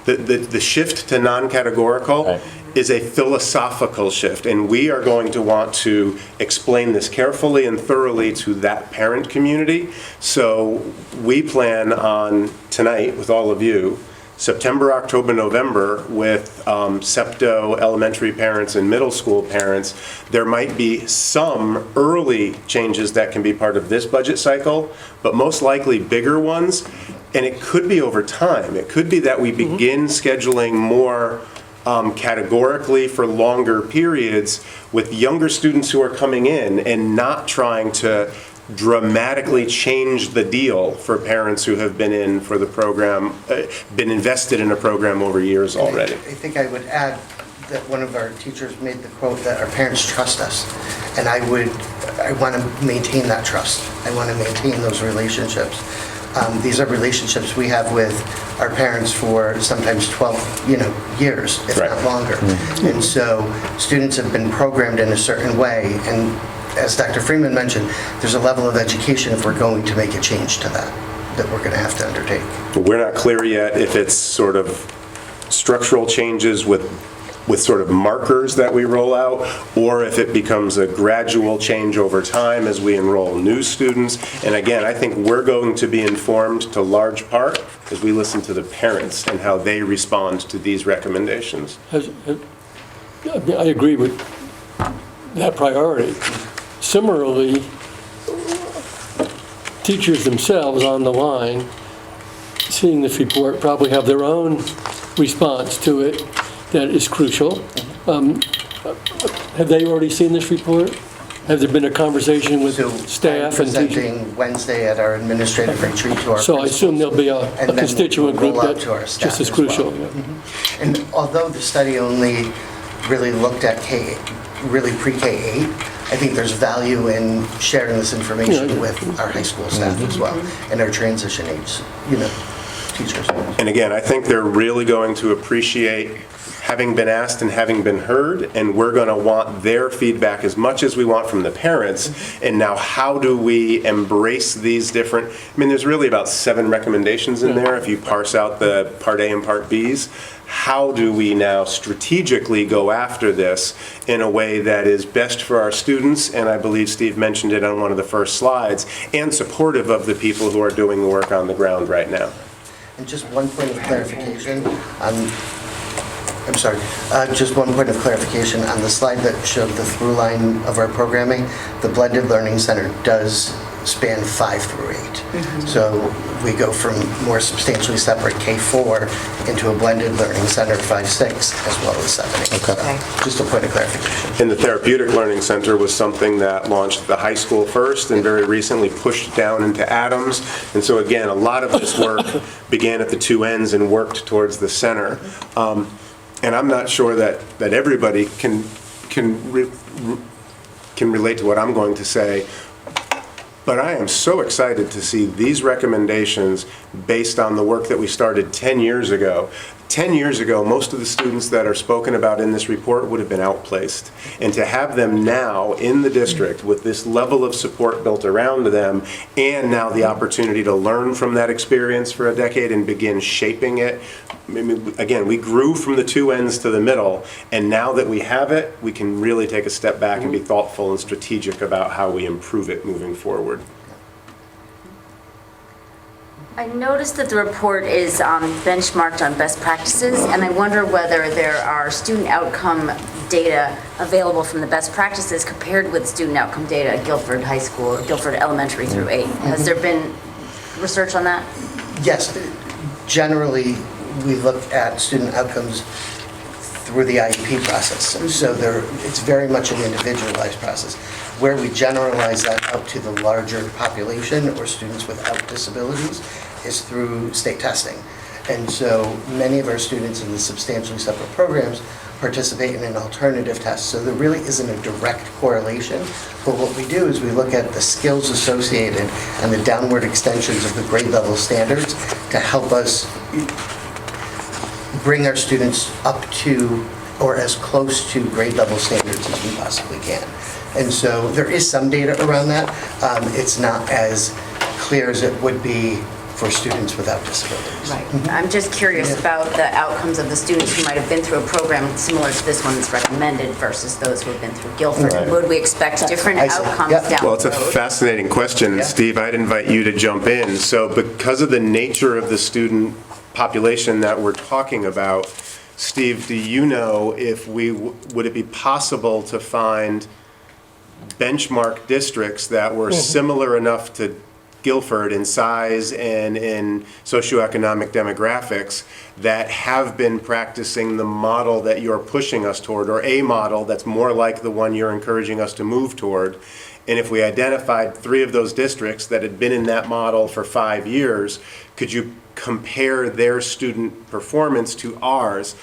the shift to non-categorical Right. is a philosophical shift, and we are going to want to explain this carefully and thoroughly to that parent community. So we plan on tonight with all of you, September, October, November with SEPTO elementary parents and middle school parents. There might be some early changes that can be part of this budget cycle, but most likely bigger ones. And it could be over time. It could be that we begin scheduling more categorically for longer periods with younger students who are coming in and not trying to dramatically change the deal for parents who have been in for the program, been invested in a program over years already. I think I would add that one of our teachers made the quote that our parents trust us. And I want to maintain that trust. I want to maintain those relationships. These are relationships we have with our parents for sometimes 12, years, if Right. not longer. And so students have been programmed in a certain way. And as Dr. Freeman mentioned, there's a level of education if we're going to make a change to that we're going to have to undertake. We're not clear yet if it's sort of structural changes with with sort of markers that we roll out, or if it becomes a gradual change over time as we enroll new students. And again, I think we're going to be informed to large part as we listen to the parents and how they respond to these recommendations. I agree with that priority. Similarly, teachers themselves on the line, seeing this report, probably have their own response to it that is crucial. Have they already seen this report? Has there been a conversation with So staff I'm and teachers? presenting Wednesday at our administrative retreat to our So I assume there'll be a And then constituent we'll group roll out that's to our staff just as as well. crucial. Yeah. And although the study only really looked at really pre-K-8, I think there's value in sharing this information Yeah. with our high school staff as well, and our transition age, teachers. And again, I think they're really going to appreciate having been asked and having been heard, and we're going to want their feedback as much as we want from the parents. And now, how do we embrace these different, there's really about 7 recommendations in there if you parse out the Part A and Part Bs. How do we now strategically go after this in a way that is best for our students, and I believe Steve mentioned it on one of the first slides, and supportive of the people who are doing the work on the ground right now? And just one point of clarification just one point of clarification on the slide that showed the through line of our programming. The Blended Learning Center does span 5 through 8. So we go from more substantially separate K4 into a Blended Learning Center 5-6 as well as 7-8. Okay. So just a point of clarification. And the Therapeutic Learning Center was something that launched at the high school first and very recently pushed down into Adams. And so again, a lot of this work began at the two ends and worked towards the center. And I'm not sure that everybody can relate to what I'm going to say, but I am so excited to see these recommendations based on the work that we started 10 years ago. 10 years ago, most of the students that are spoken about in this report would have been outplaced. And to have them now in the district with this level of support built around them, and now the opportunity to learn from that experience for a decade and begin shaping it. Again, we grew from the two ends to the middle, and now that we have it, we can really take a step back and be thoughtful and strategic about how we improve it moving forward. I noticed that the report is benchmarked on best practices, and I wonder whether there are student outcome data available from the best practices compared with student outcome data at Guilford High School or Guilford Elementary through 8. Has there been research on that? Yes, generally, we look at student outcomes through the IEP process. So it's very much an individualized process. Where we generalize that out to the larger population or students without disabilities is through state testing. And so many of our students in the substantially separate programs participate in an alternative test. So there really isn't a direct correlation. But what we do is we look at the skills associated and the downward extensions of the grade level standards to help us bring our students up to or as close to grade level standards as we possibly can. And so there is some data around that. It's not as clear as it would be for students without disabilities. Right. I'm just curious about the outcomes of the students who might have been through a program similar to this one that's recommended versus those who have been through Guilford. Right. Would we expect different I see. outcomes Yeah. down the road? Well, it's a fascinating question. Yeah. Steve, I'd invite you to jump in. So because of the nature of the student population that we're talking about, Steve, do you know if would it be possible to find benchmark districts that were similar enough to Guilford in size and in socioeconomic demographics that have been practicing the model that you're pushing us toward, or a model that's more like the one you're encouraging us to move toward? And if we identified 3 of those districts that had been in that model for 5 years, could you compare their student performance to ours?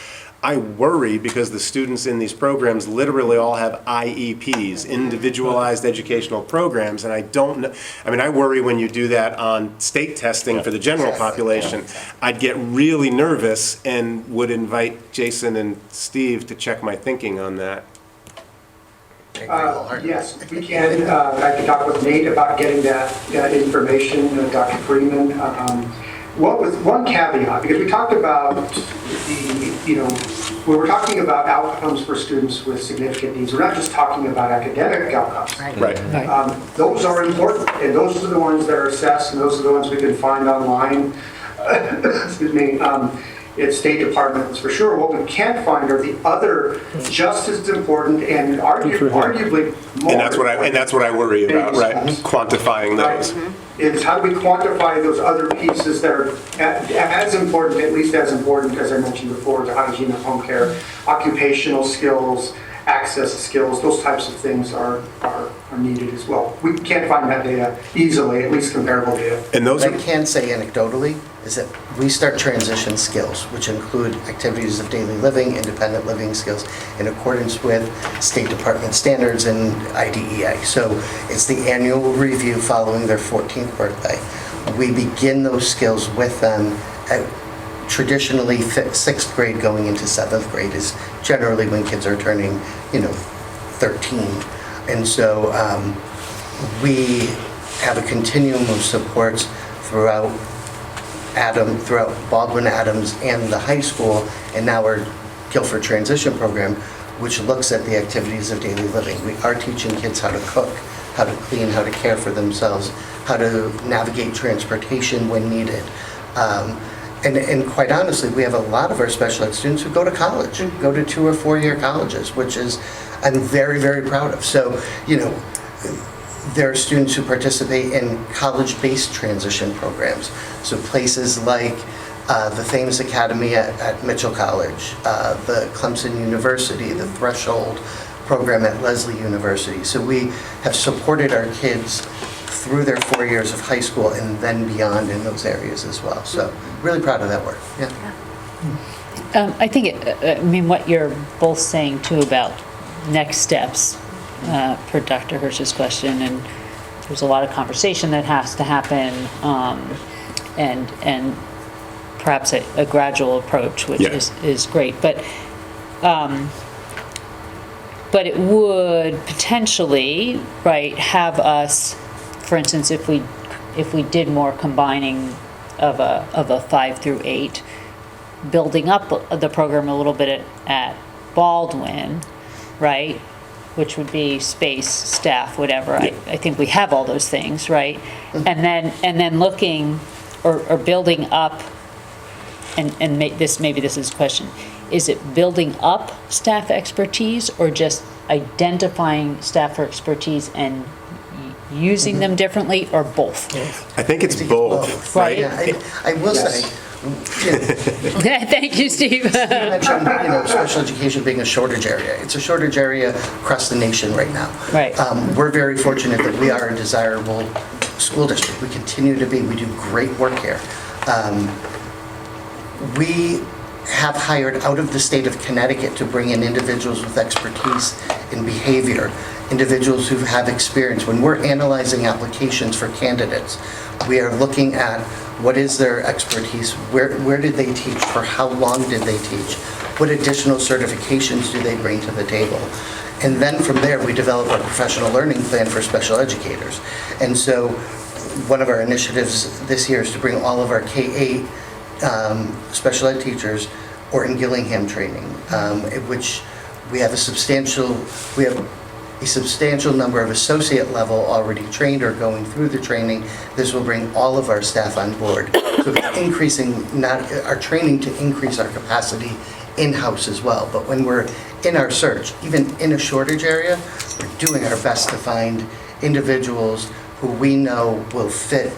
I worry because the students in these programs literally all have IEPs, individualized educational programs, and I don't know, I worry when you do that on state testing for the general population. I'd get really nervous and would invite Jason and Steve to check my thinking on that. Yes, we can. I can talk with Nate about getting that information, Dr. Freeman. what with one caveat, because we talked about the, when we're talking about outcomes for students with significant needs, we're not just talking about academic outcomes. Right. Those are important, and those are the ones that are assessed, and those are the ones we can find online. Excuse me. At State Departments for sure. What we can't find are the other just as important and arguably more. And that's what I worry about, right? Quantifying those. Is how do we quantify those other pieces that are as important, at least as important, as I mentioned before, to hygiene and home care, occupational skills, access skills, those types of things are needed as well. We can't find that data easily, at least comparable data. And those What are, I can say anecdotally is that we start transition skills, which include activities of daily living, independent living skills, in accordance with State Department standards and IDEA. So it's the annual review following their 14th birthday. We begin those skills with them at traditionally 6th grade going into 7th grade is generally when kids are turning, 13. And so we have a continuum of supports throughout Baldwin Adams and the high school, and now our Guilford Transition Program, which looks at the activities of daily living. We are teaching kids how to cook, how to clean, how to care for themselves, how to navigate transportation when needed. And quite honestly, we have a lot of our special ed students who go to college, go to 2 or 4 year colleges, which is, I'm very, very proud of. So, there are students who participate in college-based transition programs. So places like the Thames Academy at Mitchell College, the Clemson University, the Threshold program at Lesley University. So we have supported our kids through their 4 years of high school and then beyond in those areas as well. So really proud of that work. Yeah. I think, what you're both saying too about next steps, per Dr. Hirsch's question, and there's a lot of conversation that has to happen, and perhaps a gradual approach, which is great. But it would potentially, right, have us, for instance, if we did more combining of a 5 through 8, building up the program a little bit at Baldwin, right? Which would be space, staff, whatever. I think we have all those things, right? And then looking or building up, and maybe this is a question, is it building up staff expertise or just identifying staff expertise and using them differently, or both? I think it's both, right? Yeah, I will say, Thank you, Steve. you mentioned, special education being a shortage area. It's a shortage area across the nation right now. Right. We're very fortunate that we are a desirable school district. We continue to be. We do great work here. We have hired out of the state of Connecticut to bring in individuals with expertise in behavior, individuals who have experience. When we're analyzing applications for candidates, we are looking at what is their expertise, where did they teach, for how long did they teach, what additional certifications do they bring to the table. And then from there, we develop a professional learning plan for special educators. And so one of our initiatives this year is to bring all of our K-8 special ed teachers Orton Gillingham training, which we have a substantial number of associate level already trained or going through the training. This will bring all of our staff on board. So it's increasing our training to increase our capacity in-house as well. But when we're in our search, even in a shortage area, we're doing our best to find individuals who we know will fit,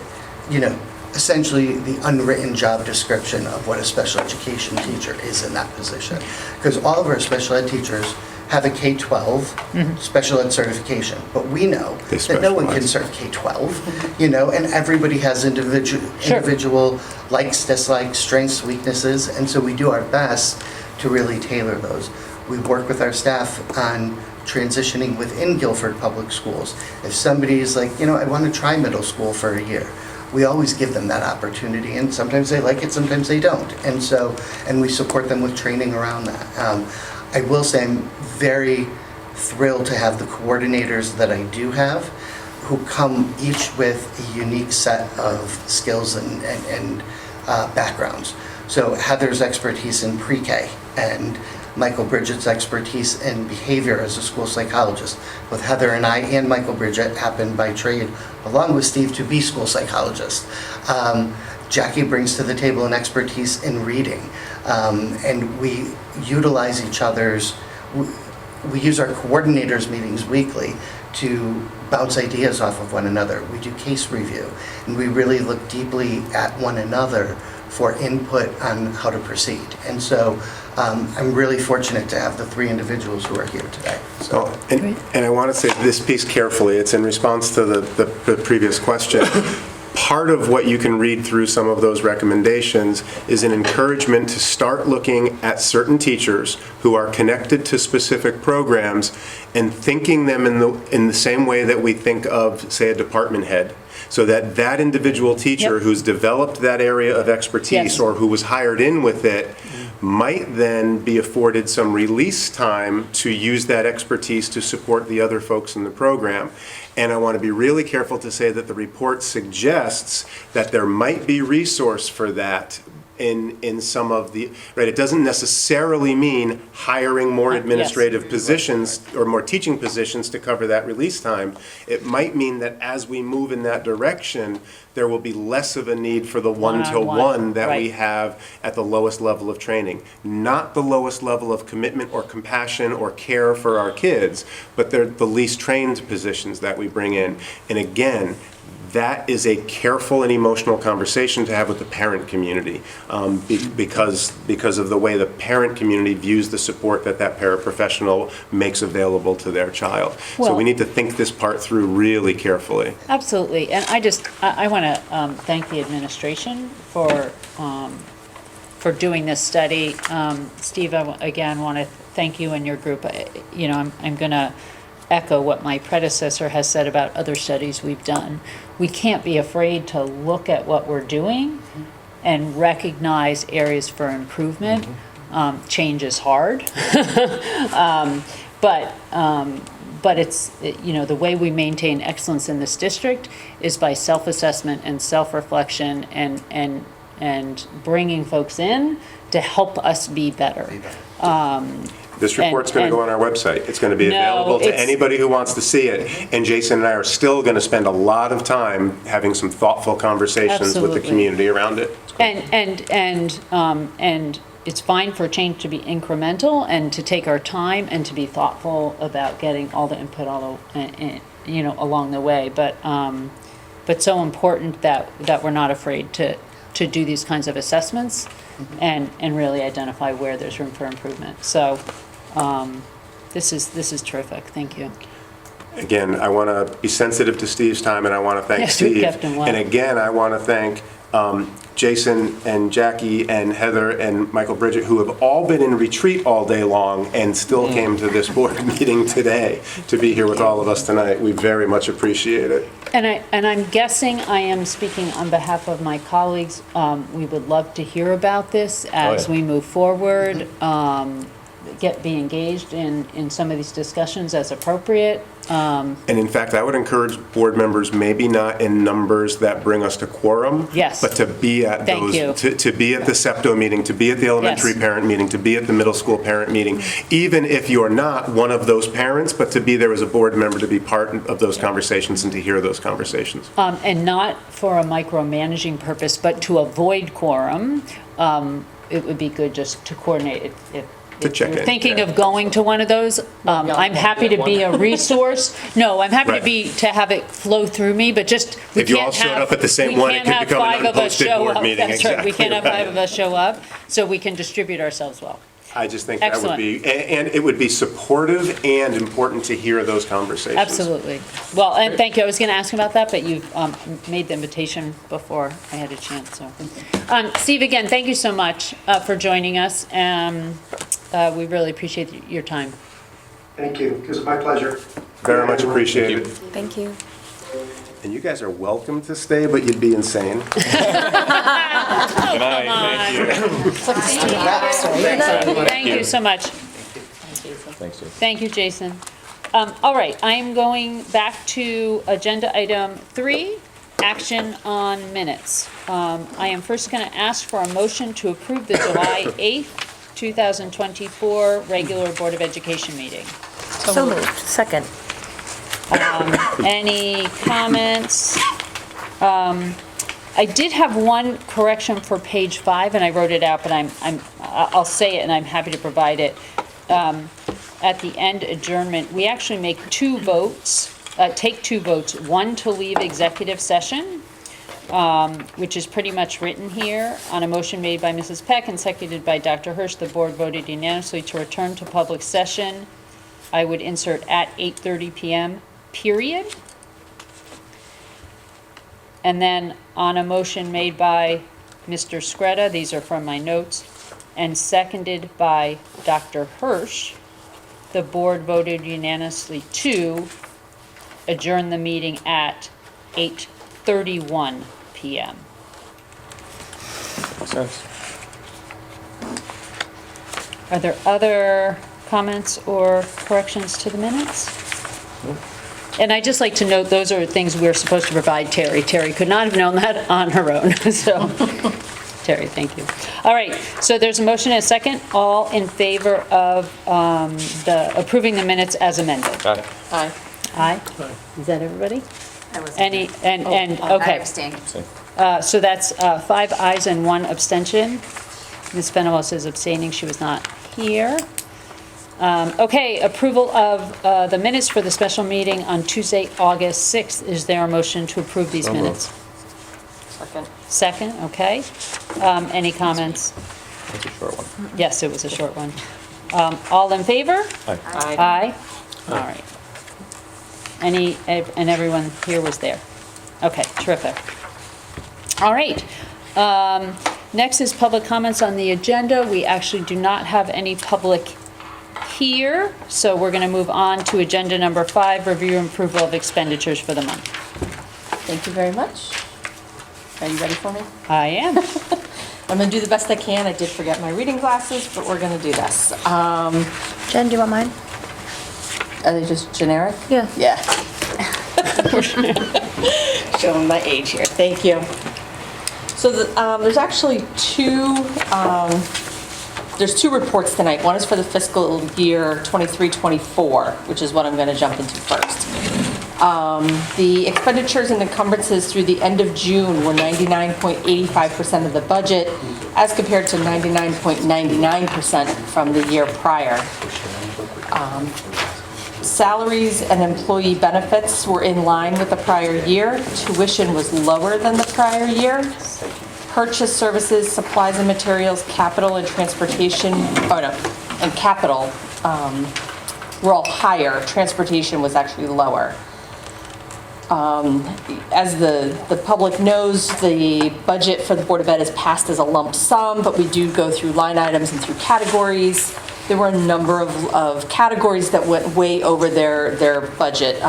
essentially the unwritten job description of what a special education teacher is in that position. Because all of our special ed teachers have a K-12 special ed certification, but we know that no one can serve K-12, and everybody has individual likes, dislikes, strengths, weaknesses, and so we do our best to really tailor those. We work with our staff on transitioning within Guilford Public Schools. If somebody is like, I want to try middle school for a year, we always give them that opportunity, and sometimes they like it, sometimes they don't. And we support them with training around that. I will say I'm very thrilled to have the coordinators that I do have, who come each with a unique set of skills and backgrounds. So Heather's expertise in pre-K and Michael Bridget's expertise in behavior as a school psychologist. Both Heather and I and Michael Bridget happen by trade, along with Steve, to be school psychologists. Jackie brings to the table an expertise in reading, and we utilize each other's, we use our coordinators meetings weekly to bounce ideas off of one another. We do case review, and we really look deeply at one another for input on how to proceed. And so I'm really fortunate to have the three individuals who are here today. So, And I want to say this piece carefully. It's in response to the previous question. Part of what you can read through some of those recommendations is an encouragement to start looking at certain teachers who are connected to specific programs and thinking them in the same way that we think of, say, a department head. So that that individual teacher Yep. who's developed that area of expertise Yes. or who was hired in with it might then be afforded some release time to use that expertise to support the other folks in the program. And I want to be really careful to say that the report suggests that there might be resource for that in some of the, right, it doesn't necessarily mean hiring more administrative positions or more teaching positions to cover that release time. It might mean that as we move in that direction, there will be less of a need for the one-to-one that we right. have at the lowest level of training. Not the lowest level of commitment or compassion or care for our kids, but they're the least trained positions that we bring in. And again, that is a careful and emotional conversation to have with the parent community because of the way the parent community views the support that that paraprofessional makes available to their child. So Well- we need to think this part through really carefully. Absolutely, and I want to thank the administration for doing this study. Steve, again, want to thank you and your group. I'm going to echo what my predecessor has said about other studies we've done. We can't be afraid to look at what we're doing and recognize areas for improvement. Change is hard. But it's, the way we maintain excellence in this district is by self-assessment and self-reflection and bringing folks in to help us be better. This report's going to go on our website. It's going to be No, available to it's- anybody who wants to see it. And Jason and I are still going to spend a lot of time having some thoughtful conversations with the Absolutely. community around it. And it's fine for change to be incremental and to take our time and to be thoughtful about getting all the input along the way. But so important that we're not afraid to do these kinds of assessments and really identify where there's room for improvement. So this is terrific. Thank you. Again, I want to be sensitive to Steve's time, and I want to thank Yes, you Steve. kept him well. And again, I want to thank Jason and Jackie and Heather and Michael Bridget, who have all been in retreat all day long and still came to this board meeting today to be here with all of us tonight. We very much appreciate it. And I'm guessing I am speaking on behalf of my colleagues. We would love to hear about this as yeah. we move forward. Be engaged in some of these discussions as appropriate. And in fact, I would encourage board members, maybe not in numbers that bring us to quorum. Yes. But to be at Thank you. to be at the SEPTO meeting, to be at the elementary Yes. parent meeting, to be at the middle school parent meeting, even if you're not one of those parents, but to be there as a board member, to be part of those conversations and to hear those conversations. And not for a micromanaging purpose, but to avoid quorum. It would be good just to coordinate if To check you're in, thinking yeah. of going to one of those. I'm happy to be a resource. No, I'm happy Right. to have it flow through me, but just, we If you all can't showed have. up at the same we one, it can't could have become an 5 of us unposted show board up. meeting. That's right, we can't have Exactly 5 of us show up, so we can distribute ourselves well. I just think that would Excellent. be, and it would be supportive and important to hear those conversations. Absolutely. Well, and thank you. I was going to ask about that, but you've made the invitation before I had a chance, so. Steve, again, thank you so much for joining us. We really appreciate your time. Thank you. It was my pleasure. Very much appreciated. Thank you. And you guys are welcome to stay, but you'd be insane. Good night, thank you. Thank you so much. Thanks, Jason. Thank you, Jason. All right, I am going back to agenda item 3, Action on minutes. I am first going to ask for a motion to approve the July 8th, 2024 regular Board of Education meeting. So moved. Second. Any comments? I did have one correction for page 5, and I wrote it out, but I'll say it, and I'm happy to provide it. At the end adjournment, we actually make two votes, take two votes, one to leave executive session, which is pretty much written here, on a motion made by Mrs. Peck and seconded by Dr. Hirsch. The board voted unanimously to return to public session. I would insert at 8:30 PM, period. And then on a motion made by Mr. Scretta, these are from my notes, and seconded by Dr. Hirsch, the board voted unanimously to adjourn the meeting at 8:31 PM. Makes sense. Are there other comments or corrections to the minutes? And I'd just like to note, those are things we're supposed to provide Terry. Terry could not have known that on her own, so, Terry, thank you. All right, so there's a motion and a second. All in favor of approving the minutes as amended? Aye. Aye. Aye? Is that everybody? I wasn't Any, and, I okay. abstain. So that's 5 ayes and 1 abstention. Ms. Fenelon is abstaining, she was not here. Okay, approval of the minutes for the special meeting on Tuesday, August 6th. Is there a motion to approve these So moved. minutes? Second. Second, okay. Any comments? That's a short one. Yes, it was a short one. All in favor? Aye. Aye. All right. And everyone here was there. Okay, terrific. All right. Next is public comments on the agenda. We actually do not have any public here, so we're going to move on to agenda number 5, review and approval of expenditures for the month. Thank you very much. Are you ready for me? I am. I'm going to do the best I can. I did forget my reading glasses, but we're going to do this. Jen, do you want mine? Are they just generic? Yeah. Yeah. Showing my age here. Thank you. So there's actually there's two reports tonight. One is for the fiscal year 23-24, which is what I'm going to jump into first. The expenditures and encumbrances through the end of June were 99.85% of the budget, as compared to 99.99% from the year prior. Salaries and employee benefits were in line with the prior year. Tuition was lower than the prior year. Purchase services, supplies and materials, capital and transportation, and capital were all higher. Transportation was actually lower. As the public knows, the budget for the Board of Ed is passed as a lump sum, but we do go through line items and through categories. There were a number of categories that went way over their budget.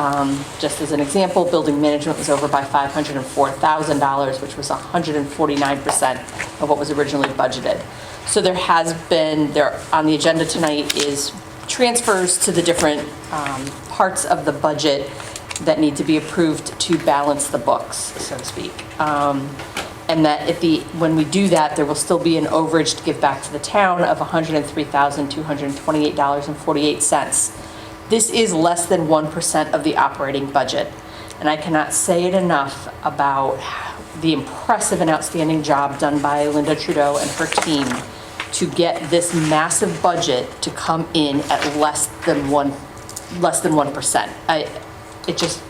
Just as an example, building management was over by $504,000, which was 149% of what was originally budgeted. So there has been, on the agenda tonight is transfers to the different parts of the budget that need to be approved to balance the books, so to speak. And that when we do that, there will still be an overage to give back to the town of $103,228.48. This is less than 1% of the operating budget. And I cannot say it enough about the impressive and outstanding job done by Linda Trudeau and her team to get this massive budget to come in at less than 1%. It's just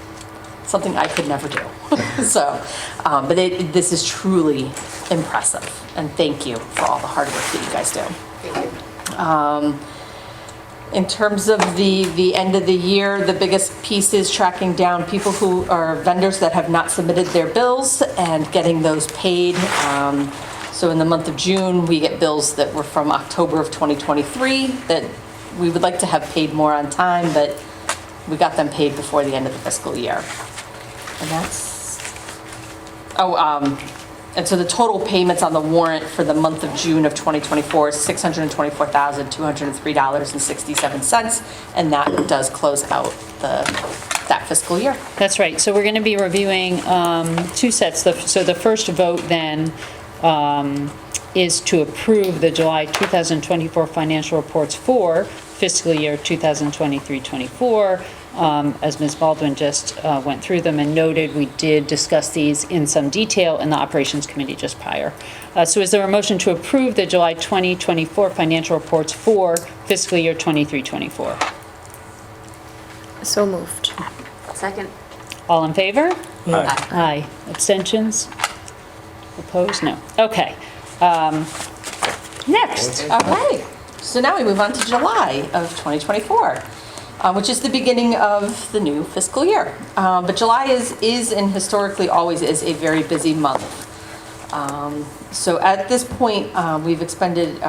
something I could never do. So, but this is truly impressive, and thank you for all the hard work that you guys do. In terms of the end of the year, the biggest piece is tracking down people who are vendors that have not submitted their bills and getting those paid. So in the month of June, we get bills that were from October of 2023 that we would like to have paid more on time, but we got them paid before the end of the fiscal year. And and so the total payments on the warrant for the month of June of 2024 is $624,203.67, and that does close out the that fiscal year. That's right. So we're going to be reviewing two sets. So the first vote then is to approve the July 2024 financial reports for fiscal year 2023-24. As Ms. Baldwin just went through them and noted, we did discuss these in some detail in the Operations Committee just prior. So is there a motion to approve the July 2024 financial reports for fiscal year 23-24? So moved. Second? All in favor? Aye. Aye. Abstentions? Opposed? No. Okay. Next. Okay, so now we move on to July of 2024, which is the beginning of the new fiscal year. But July is and historically always is a very busy month. So at this point, we've expended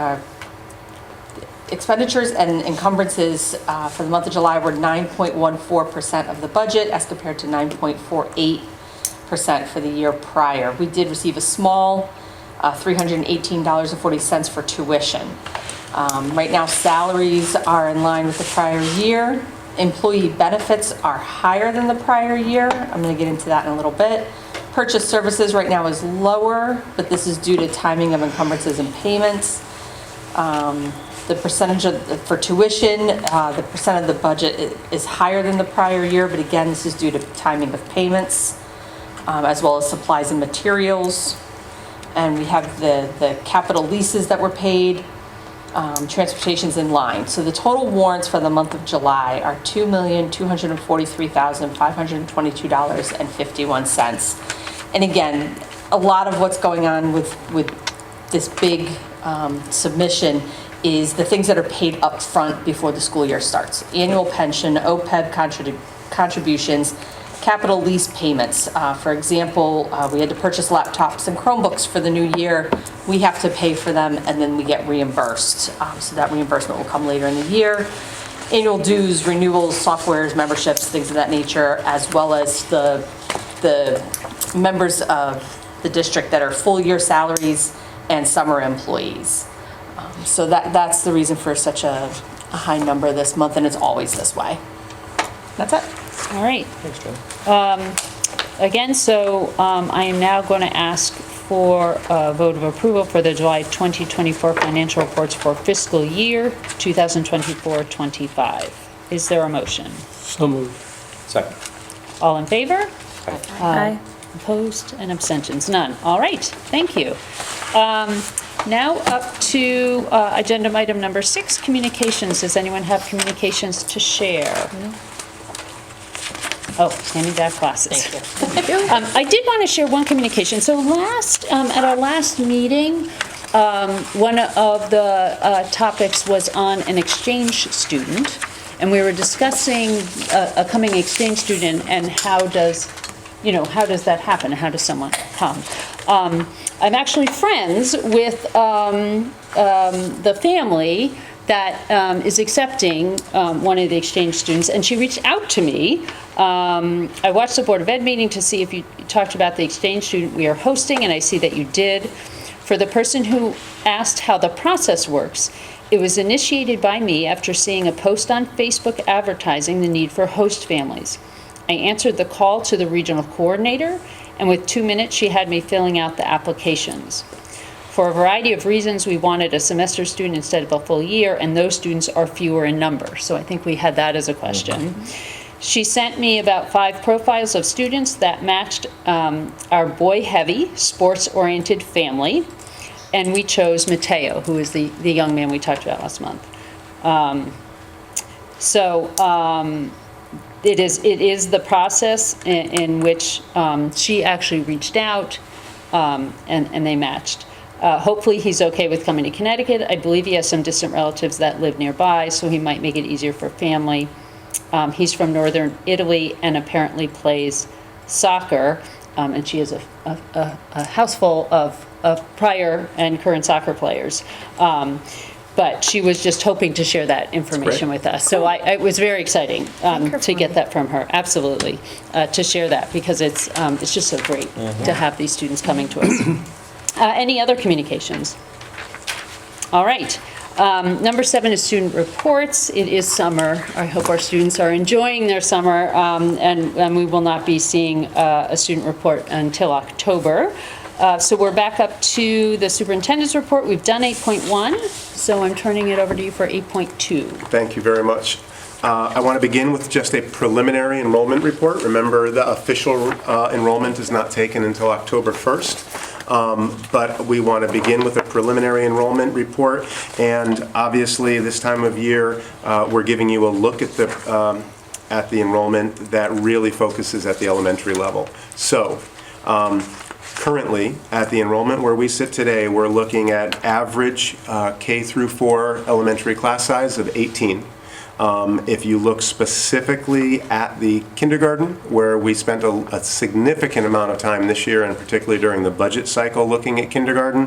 expenditures and encumbrances for the month of July were 9.14% of the budget as compared to 9.48% for the year prior. We did receive a small $318.40 for tuition. Right now, salaries are in line with the prior year. Employee benefits are higher than the prior year. I'm going to get into that in a little bit. Purchase services right now is lower, but this is due to timing of encumbrances and payments. The percentage for tuition, the percent of the budget is higher than the prior year, but again, this is due to timing of payments, as well as supplies and materials. And we have the capital leases that were paid, transportation's in line. So the total warrants for the month of July are $2,243,522.51. And again, a lot of what's going on with this big submission is the things that are paid up front before the school year starts. Annual pension, OPEB contributions, capital lease payments. For example, we had to purchase laptops and Chromebooks for the new year. We have to pay for them and then we get reimbursed. So that reimbursement will come later in the year. Annual dues, renewals, softwares, memberships, things of that nature, as well as the members of the district that are full year salaries and summer employees. So that's the reason for such a high number this month, and it's always this way. That's it. All right. Thanks, Jen. Again, so I am now going to ask for a vote of approval for the July 2024 financial reports for fiscal year 2024-25. Is there a motion? So moved. Second. All in favor? Aye. Opposed and abstentions? None. All right, thank you. Now up to agenda item number 6, communications. Does anyone have communications to share? Oh, handing back glasses. Thank you. I did want to share one communication. So at our last meeting, one of the topics was on an exchange student, and we were discussing a coming exchange student and how does that happen? How does someone come? I'm actually friends with the family that is accepting one of the exchange students, and she reached out to me. I watched the Board of Ed meeting to see if you talked about the exchange student we are hosting, and I see that you did. For the person who asked how the process works, it was initiated by me after seeing a post on Facebook advertising the need for host families. I answered the call to the regional coordinator, and with 2 minutes, she had me filling out the applications. For a variety of reasons, we wanted a semester student instead of a full year, and those students are fewer in number. So I think we had that as a question. She sent me about 5 profiles of students that matched our boy-heavy, sports-oriented family, and we chose Mateo, who is the young man we talked about last month. It is the process in which she actually reached out and they matched. Hopefully he's okay with coming to Connecticut. I believe he has some distant relatives that live nearby, so he might make it easier for family. He's from northern Italy and apparently plays soccer, and she has a house full of prior and current soccer players. But she was just hoping to share that information with us. So it was very exciting to get that from her, absolutely, to share that, because it's just so great to have these students coming to us. Any other communications? All right. Number 7 is student reports. It is summer. I hope our students are enjoying their summer, and we will not be seeing a student report until October. So we're back up to the superintendent's report. We've done 8.1, so I'm turning it over to you for 8.2. Thank you very much. I want to begin with just a preliminary enrollment report. Remember, the official enrollment is not taken until October 1st, but we want to begin with a preliminary enrollment report. And obviously, this time of year, we're giving you a look at the enrollment that really focuses at the elementary level. So, currently, at the enrollment where we sit today, we're looking at average K through 4 elementary class size of 18. If you look specifically at the kindergarten, where we spent a significant amount of time this year, and particularly during the budget cycle looking at kindergarten,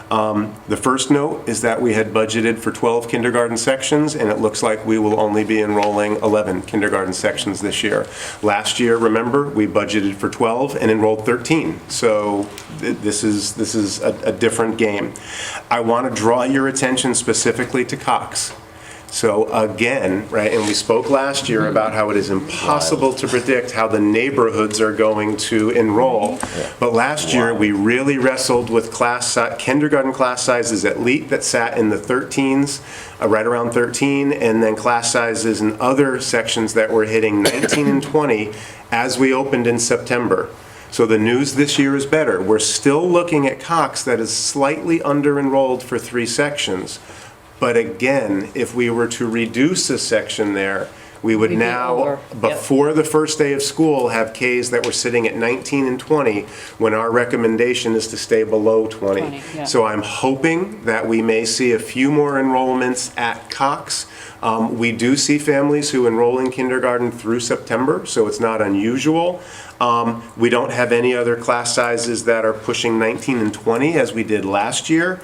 the first note is that we had budgeted for 12 kindergarten sections, and it looks like we will only be enrolling 11 kindergarten sections this year. Last year, remember, we budgeted for 12 and enrolled 13. So this is a different game. I want to draw your attention specifically to Cox. So again, right, and we spoke last year about how it is impossible to predict how the neighborhoods are going to enroll. But last year, we really wrestled with kindergarten class sizes at LEAT that sat in the 13s, right around 13, and then class sizes in other sections that were hitting 19 and 20 as we opened in September. So the news this year is better. We're still looking at Cox that is slightly under-enrolled for 3 sections. But again, if we were to reduce a section there, we would We'd be now, over. Yep. before the first day of school, have Ks that were sitting at 19 and 20, when our recommendation is to stay below 20. 20, yeah. So I'm hoping that we may see a few more enrollments at Cox. We do see families who enroll in kindergarten through September, so it's not unusual. We don't have any other class sizes that are pushing 19 and 20 as we did last year.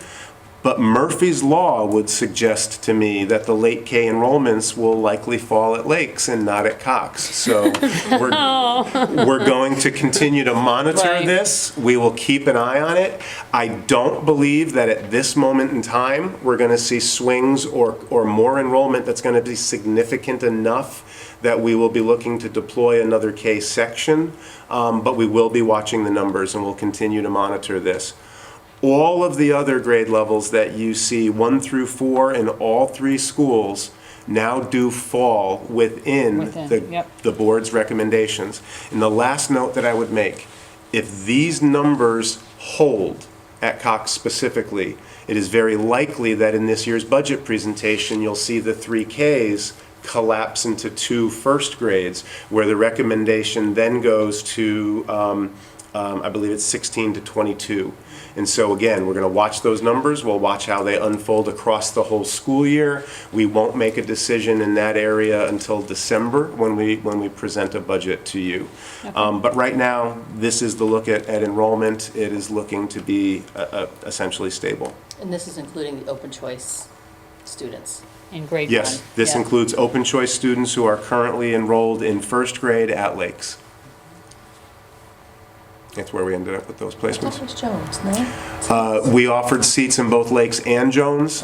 But Murphy's Law would suggest to me that the late K enrollments will likely fall at Lakes and not at Cox. So we're going to continue to monitor Right. this. We will keep an eye on it. I don't believe that at this moment in time, we're going to see swings or more enrollment that's going to be significant enough that we will be looking to deploy another K section. But we will be watching the numbers, and we'll continue to monitor this. All of the other grade levels that you see, 1 through 4 in all 3 schools, now do fall within the board's recommendations. And the last note that I would make, if these numbers hold at Cox specifically, it is very likely that in this year's budget presentation, you'll see the 3 Ks collapse into 2 first grades, where the recommendation then goes to, I believe it's 16 to 22. And so again, we're going to watch those numbers. We'll watch how they unfold across the whole school year. We won't make a decision in that area until December when we present a budget to you. But right now, this is the look at enrollment. It is looking to be essentially stable. And this is including the open choice students. In grade 1. Yes, this Yeah. includes open choice students who are currently enrolled in first grade at Lakes. That's where we ended up with those placements. That was Jones, no? We offered seats in both Lakes and Jones.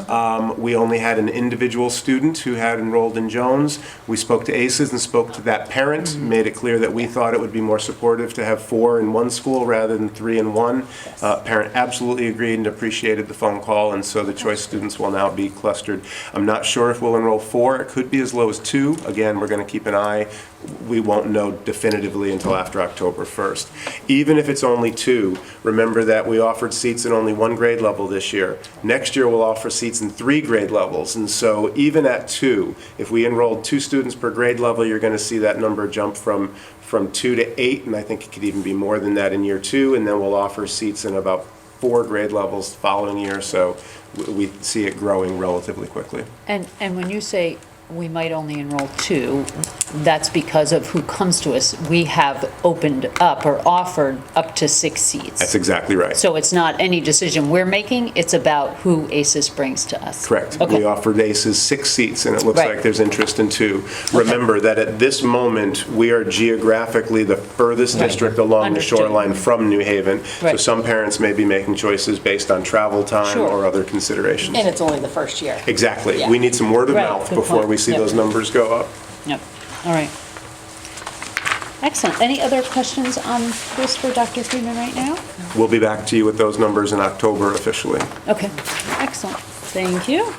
We only had an individual student who had enrolled in Jones. We spoke to ACES and spoke to that parent, made it clear that we thought it would be more supportive to have 4 in one school rather than 3 in one. Parent absolutely agreed and appreciated the phone call, and so the choice students will now be clustered. I'm not sure if we'll enroll 4. It could be as low as 2. Again, we're going to keep an eye. We won't know definitively until after October 1st. Even if it's only 2, remember that we offered seats in only 1 grade level this year. Next year, we'll offer seats in 3 grade levels. And so even at 2, if we enrolled 2 students per grade level, you're going to see that number jump from 2 to 8, and I think it could even be more than that in year 2. And then we'll offer seats in about 4 grade levels the following year. So we see it growing relatively quickly. And when you say we might only enroll 2, that's because of who comes to us. We have opened up or offered up to 6 seats. That's exactly right. So it's not any decision we're making, it's about who ACES brings to us. Correct. Okay. We offered ACES 6 seats, and it looks Right. like there's interest in 2. Remember that at this moment, we are geographically the furthest Right. district along the Understood. shoreline from New Haven. So Right. some parents may be making choices based on travel time Sure. or other considerations. And it's only the first year. Exactly. Yeah. We need some word of Right. mouth Good before point. we see Yep. those numbers go up. Yep, all right. Excellent. Any other questions on this for Dr. Friedman right now? We'll be back to you with those numbers in October officially. Okay, excellent. Thank you.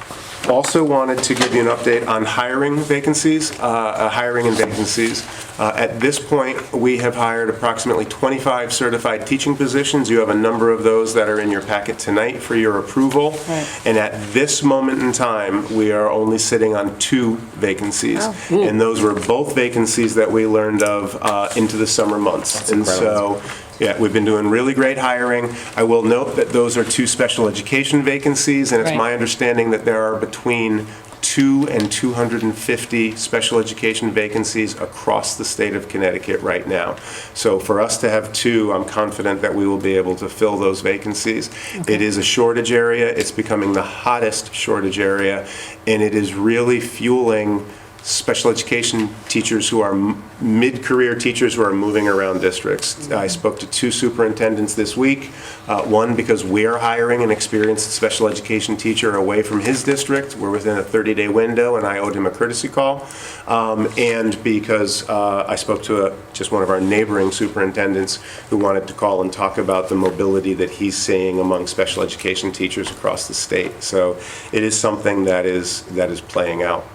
Also wanted to give you an update on hiring vacancies, hiring and vacancies. At this point, we have hired approximately 25 certified teaching positions. You have a number of those that are in your packet tonight for your approval. Right. And at this moment in time, we are only sitting on 2 vacancies. And those were both vacancies that we learned of into the summer months. And so, yeah, we've been doing really great hiring. I will note that those are 2 special education vacancies, and it's Right. my understanding that there are between 2 and 250 special education vacancies across the state of Connecticut right now. So for us to have 2, I'm confident that we will be able to fill those vacancies. It is a shortage area. It's becoming the hottest shortage area, and it is really fueling special education teachers who are mid-career teachers who are moving around districts. I spoke to 2 superintendents this week, one because we're hiring an experienced special education teacher away from his district. We're within a 30-day window, and I owed him a courtesy call. And because I spoke to just one of our neighboring superintendents who wanted to call and talk about the mobility that he's seeing among special education teachers across the state. So it is something that is playing out.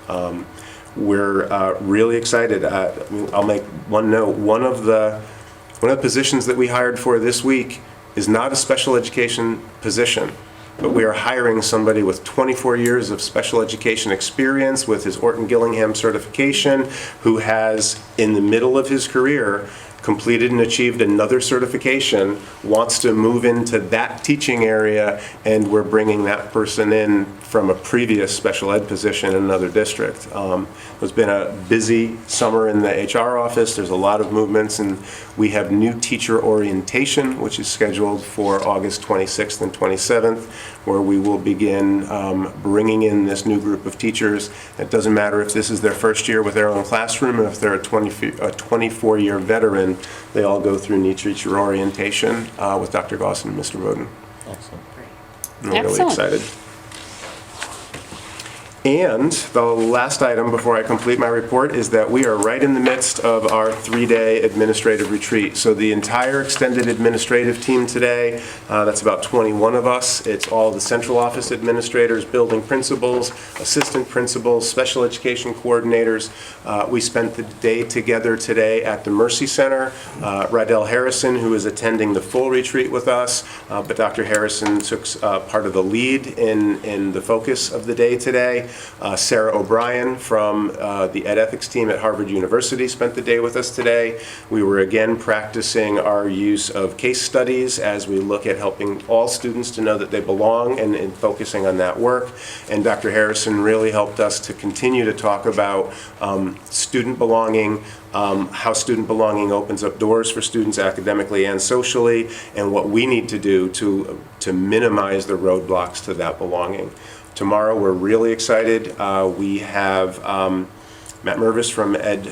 We're really excited. I'll make one note. One of the positions that we hired for this week is not a special education position, but we are hiring somebody with 24 years of special education experience with his Orton Gillingham certification, who has, in the middle of his career, completed and achieved another certification, wants to move into that teaching area, and we're bringing that person in from a previous special ed position in another district. It's been a busy summer in the HR office. There's a lot of movements, and we have new teacher orientation, which is scheduled for August 26th and 27th, where we will begin bringing in this new group of teachers. It doesn't matter if this is their first year with their own classroom, or if they're a 24-year veteran, they all go through new teacher orientation with Dr. Gosson and Mr. Roden. Excellent. I'm really Excellent. excited. And the last item before I complete my report is that we are right in the midst of our 3-day administrative retreat. So the entire extended administrative team today, that's about 21 of us. It's all the central office administrators, building principals, assistant principals, special education coordinators. We spent the day together today at the Mercy Center. Rydell Harrison, who is attending the full retreat with us, but Dr. Harrison took part of the lead in the focus of the day today. Sarah O'Brien from the Ed Ethics team at Harvard University spent the day with us today. We were again practicing our use of case studies as we look at helping all students to know that they belong and focusing on that work. And Dr. Harrison really helped us to continue to talk about student belonging, how student belonging opens up doors for students academically and socially, and what we need to do to minimize the roadblocks to that belonging. Tomorrow, we're really excited. We have Matt Mervis from Ed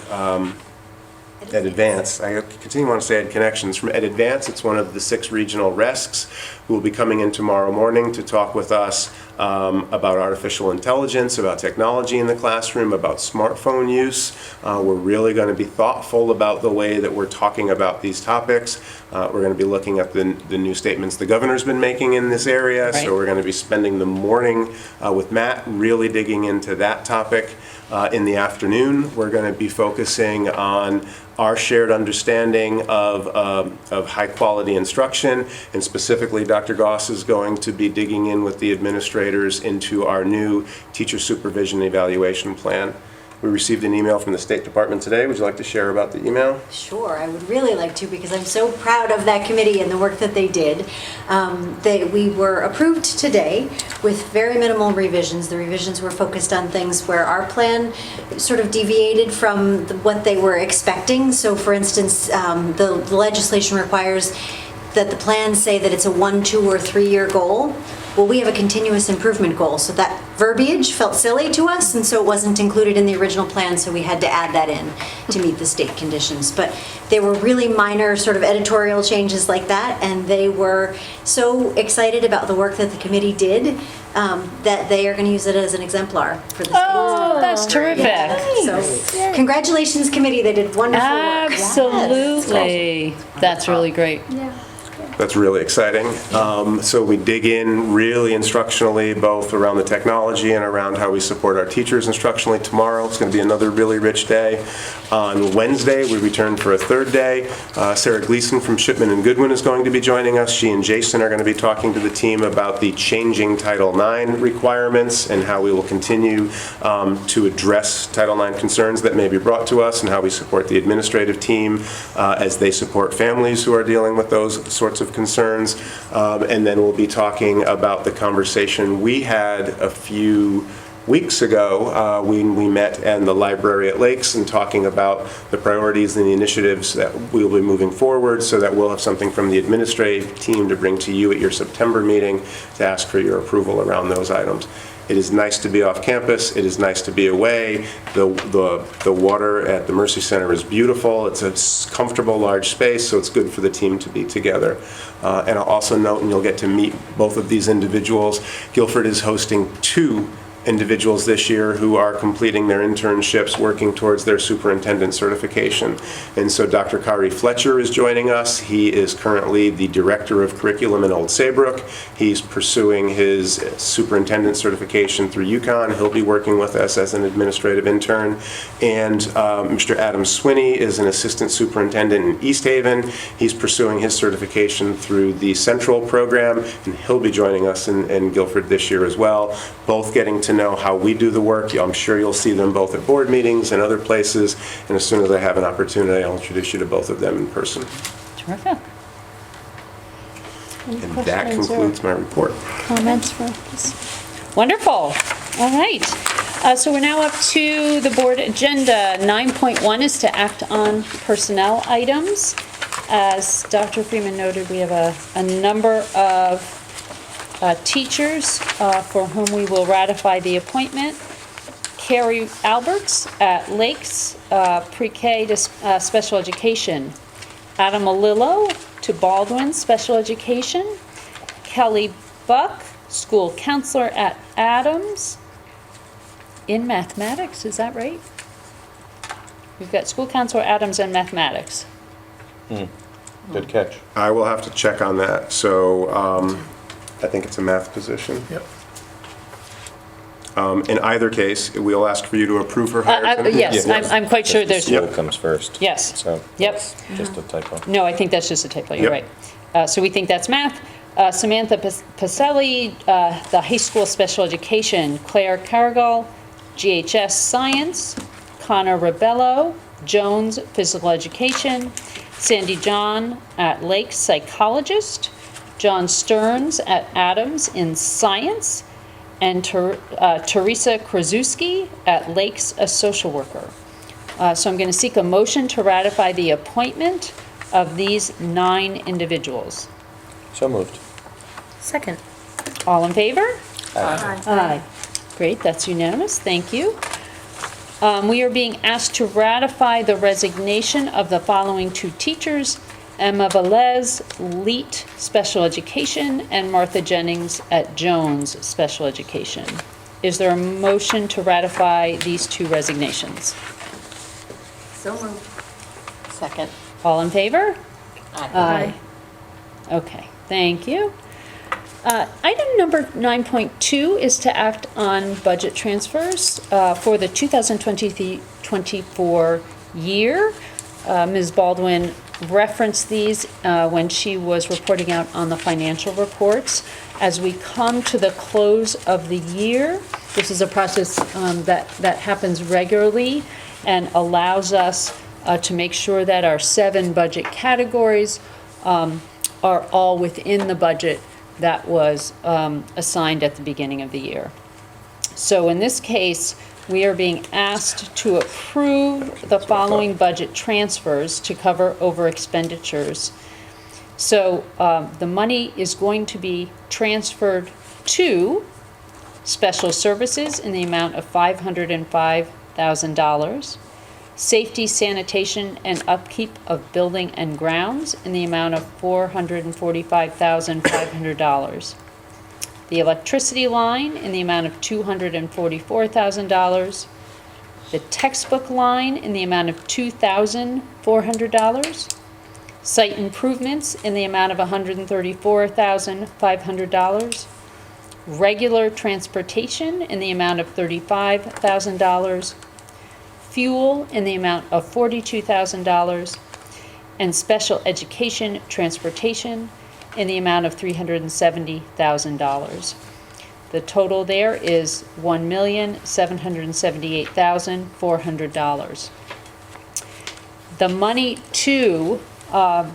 Advance. I continue to want to say Ed Connections. From Ed Advance, it's one of the 6 regional RESCs who will be coming in tomorrow morning to talk with us about artificial intelligence, about technology in the classroom, about smartphone use. We're really going to be thoughtful about the way that we're talking about these topics. We're going to be looking at the new statements the governor's been making in this area. Right. So we're going to be spending the morning with Matt, really digging into that topic. In the afternoon, we're going to be focusing on our shared understanding of high-quality instruction, and specifically, Dr. Goss is going to be digging in with the administrators into our new teacher supervision evaluation plan. We received an email from the State Department today. Would you like to share about the email? Sure, I would really like to because I'm so proud of that committee and the work that they did. We were approved today with very minimal revisions. The revisions were focused on things where our plan sort of deviated from what they were expecting. So for instance, the legislation requires that the plans say that it's a 1, 2, or 3-year goal. Well, we have a continuous improvement goal, so that verbiage felt silly to us, and so it wasn't included in the original plan, so we had to add that in to meet the state conditions. But they were really minor sort of editorial changes like that, and they were so excited about the work that the committee did that they are going to use it as an exemplar for the state. Oh, that's terrific. So congratulations, committee, they did wonderful work. Absolutely. That's really great. That's really exciting. So we dig in really instructionally, both around the technology and around how we support our teachers instructionally tomorrow. It's going to be another really rich day. On Wednesday, we return for a third day. Sarah Gleason from Shipman and Goodwin is going to be joining us. She and Jason are going to be talking to the team about the changing Title IX requirements and how we will continue to address Title IX concerns that may be brought to us and how we support the administrative team as they support families who are dealing with those sorts of concerns. And then we'll be talking about the conversation we had a few weeks ago when we met in the library at Lakes and talking about the priorities and the initiatives that we'll be moving forward so that we'll have something from the administrative team to bring to you at your September meeting to ask for your approval around those items. It is nice to be off campus. It is nice to be away. The water at the Mercy Center is beautiful. It's a comfortable, large space, so it's good for the team to be together. And I'll also note, and you'll get to meet both of these individuals, Guilford is hosting 2 individuals this year who are completing their internships, working towards their superintendent certification. And so Dr. Kari Fletcher is joining us. He is currently the director of curriculum in Old Saybrook. He's pursuing his superintendent certification through UConn. He'll be working with us as an administrative intern. And Mr. Adam Swinney is an assistant superintendent in East Haven. He's pursuing his certification through the Central program, and he'll be joining us in Guilford this year as well, both getting to know how we do the work. I'm sure you'll see them both at board meetings and other places, and as soon as I have an opportunity, I'll introduce you to both of them in person. Terrific. And that concludes my report. Comments for this? Wonderful. All right. So we're now up to the board agenda. 9.1 is to act on personnel items. As Dr. Freeman noted, we have a number of teachers for whom we will ratify the appointment. Carrie Alberts at Lakes, pre-K to special education. Adam Alillo to Baldwin, special education. Kelly Buck, school counselor at Adams in mathematics, is that right? We've got school counselor Adams and mathematics. Good catch. I will have to check on that. So I think it's a math position. Yep. In either case, we'll ask for you to approve her hire. tonight? Yes, Yes. I'm quite sure there's, School comes first. Yes. So Yep. that's just a typo. no, I think that's just a typo, you're Yep. right. So we think that's math. Samantha Pacelli, the high school special education. Claire Cargill, GHS science. Connor Rebello, Jones physical education. Sandy John at Lake psychologist. John Stearns at Adams in science. And Teresa Krasuski at Lakes, a social worker. So I'm going to seek a motion to ratify the appointment of these 9 individuals. So moved. Second. All in favor? Aye. Aye. Great, that's unanimous, thank you. We are being asked to ratify the resignation of the following 2 teachers, Emma Velez, Leet, special education, and Martha Jennings at Jones, special education. Is there a motion to ratify these 2 resignations? So moved. Second. All in favor? Aye. Okay, thank you. Item number 9.2 is to act on budget transfers for the 2023-24 year. Ms. Baldwin referenced these when she was reporting out on the financial reports. As we come to the close of the year, This is a process that happens regularly and allows us to make sure that our 7 budget categories are all within the budget that was assigned at the beginning of the year. So in this case, we are being asked to approve the following budget transfers to cover over expenditures. So the money is going to be transferred to special services in the amount of $505,000, safety, sanitation, and upkeep of building and grounds in the amount of $445,500, the electricity line in the amount of $244,000, the textbook line in the amount of $2,400, site improvements in the amount of $134,500, regular transportation in the amount of $35,000, fuel in the amount of $42,000, and special education transportation in the amount of $370,000. The total there is $1,778,400. The money to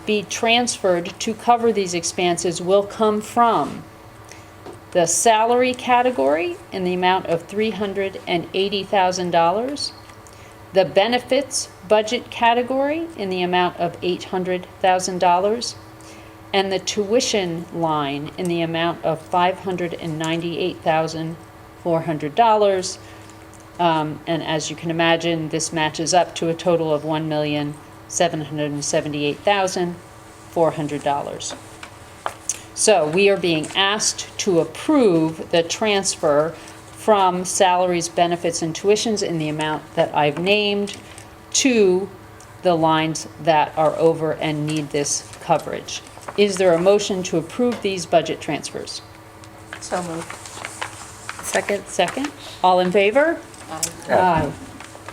be transferred to cover these expenses will come from the salary category in the amount of $380,000, the benefits budget category in the amount of $800,000, and the tuition line in the amount of $598,400. And as you can imagine, this matches up to a total of $1,778,400. So we are being asked to approve the transfer from salaries, benefits, and tuitions in the amount that I've named to the lines that are over and need this coverage. Is there a motion to approve these budget transfers? So moved. Second. Second? All in favor? Aye. Aye.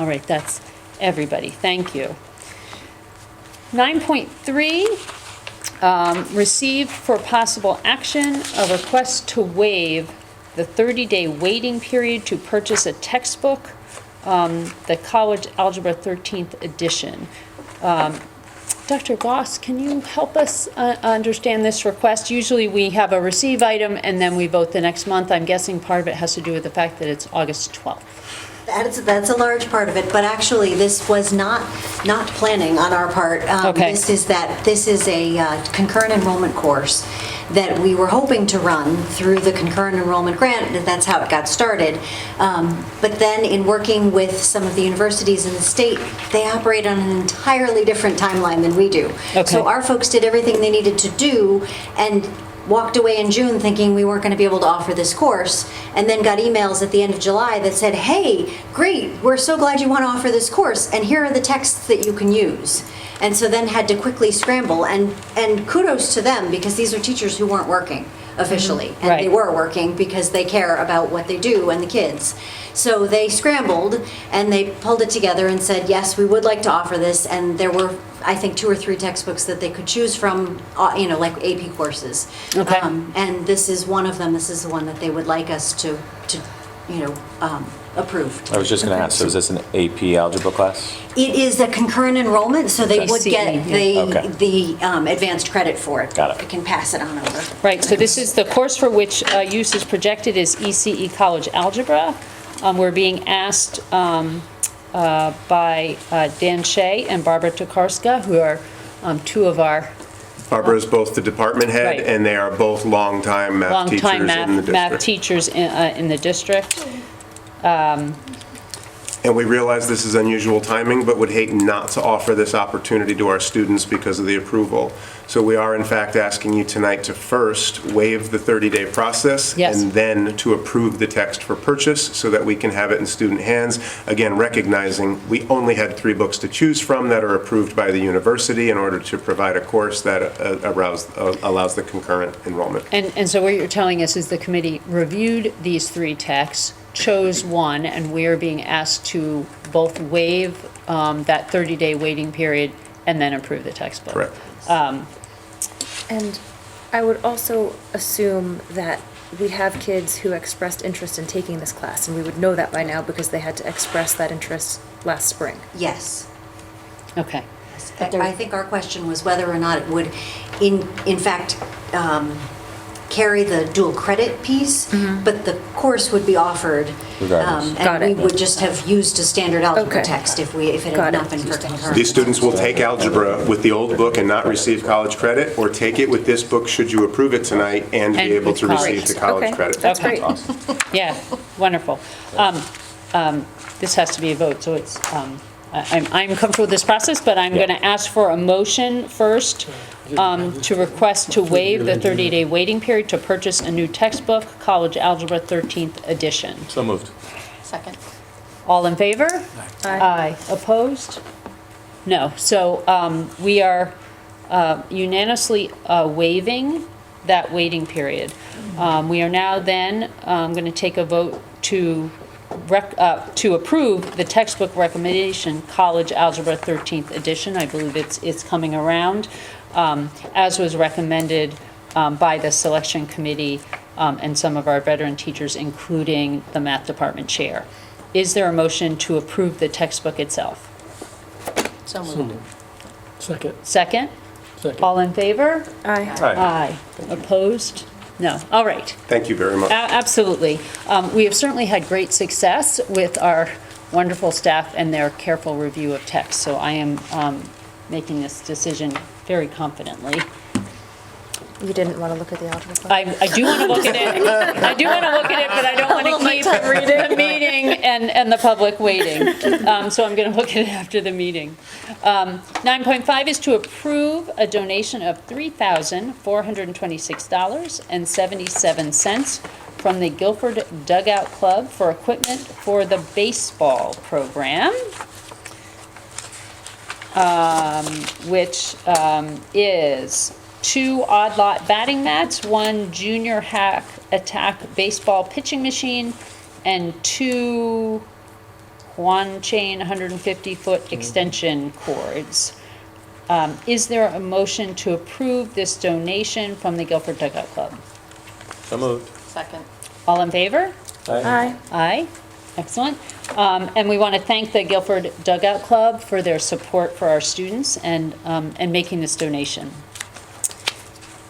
All right, that's everybody. Thank you. 9.3, receive for possible action a request to waive the 30-day waiting period to purchase a textbook, the College Algebra 13th edition. Dr. Goss, can you help us understand this request? Usually we have a receive item and then we vote the next month. I'm guessing part of it has to do with the fact that it's August 12th. That's a large part of it, but actually, this was not planning on our part. Okay. This is a concurrent enrollment course that we were hoping to run through the concurrent enrollment grant. That's how it got started. But then in working with some of the universities in the state, they operate on an entirely different timeline than we do. Okay. So our folks did everything they needed to do and walked away in June thinking we weren't going to be able to offer this course, and then got emails at the end of July that said, hey, great, we're so glad you want to offer this course, and here are the texts that you can use. And so then had to quickly scramble, and kudos to them, because these are teachers who weren't working officially, and they Right. were working because they care about what they do and the kids. So they scrambled, and they pulled it together and said, yes, we would like to offer this, and there were, I think, 2 or 3 textbooks that they could choose from, like AP courses. Okay. And this is one of them. This is the one that they would like us to approve. I was just going to ask, so is this an AP algebra class? It is a concurrent enrollment, so they Okay. would get Okay. the advanced credit for it. Got it. They can pass it on over. Right, so this is the course for which use is projected is ECE College Algebra. We're being asked by Dan Shea and Barbara Tokarska, who are 2 of our Barbara is both the department head, Right. and they are both longtime math teachers longtime in the math district. teachers in the district. And we realize this is unusual timing, but would hate not to offer this opportunity to our students because of the approval. So we are in fact asking you tonight to first waive the 30-day process. Yes. And then to approve the text for purchase so that we can have it in student hands. Again, recognizing we only had 3 books to choose from that are approved by the university in order to provide a course that allows the concurrent enrollment. And so what you're telling us is the committee reviewed these 3 texts, chose one, and we are being asked to both waive that 30-day waiting period and then approve the textbook. Correct. And I would also assume that we have kids who expressed interest in taking this class, and we would know that by now because they had to express that interest last spring. Yes. Okay. I think our question was whether or not it would, in fact, carry the dual credit piece, but the course would be offered. Regardless. Got And it. we would just have used a standard algebra Okay. text if it Got had it. not been for concurrent. These students will take algebra with the old book and not receive college credit, or take it with this book should you approve it tonight and be And able with to receive college. the college Okay. credit. That's Okay. great. Awesome. Yeah, wonderful. This has to be a vote, so it's, I'm comfortable with this process, but I'm going to ask for a motion first to request to waive the 30-day waiting period to purchase a new textbook, College Algebra 13th edition. So moved. Second. All in favor? Aye. Opposed? No. So we are unanimously waiving that waiting period. We are now then going to take a vote to approve the textbook recommendation, College Algebra 13th edition. I believe it's coming around, as was recommended by the selection committee and some of our veteran teachers, including the math department chair. Is there a motion to approve the textbook itself? So So moved. moved. Second. Second? Second. All in favor? Aye. Aye. Opposed? No. All right. Thank you very much. Absolutely. We have certainly had great success with our wonderful staff and their careful review of text, so I am making this decision very confidently. You didn't want to look at the algebra class? I do want to look at it, I do want to look at it, but I don't want to keep the meeting and the public waiting. So I'm going to look at it after the meeting. 9.5 is to approve a donation of $3,426.77 from the Guilford Dugout Club for equipment for the baseball program, which is 2 odd lot batting mats, 1 junior hack attack baseball pitching machine, and 2 Juan chain 150-foot extension cords. Is there a motion to approve this donation from the Guilford Dugout Club? So moved. Second. All in favor? Aye. Aye. Excellent. And we want to thank the Guilford Dugout Club for their support for our students and making this donation.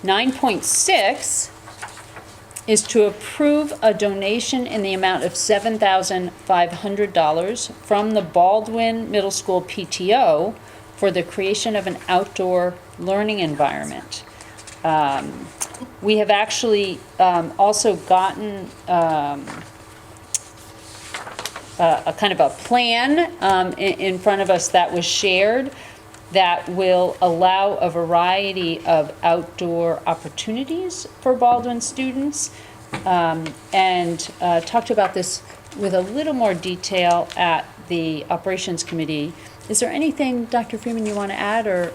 9.6 is to approve a donation in the amount of $7,500 from the Baldwin Middle School PTO for the creation of an outdoor learning environment. We have actually also gotten a kind of a plan in front of us that was shared that will allow a variety of outdoor opportunities for Baldwin students, and talked about this with a little more detail at the Operations Committee. Is there anything, Dr. Freeman, you want to add or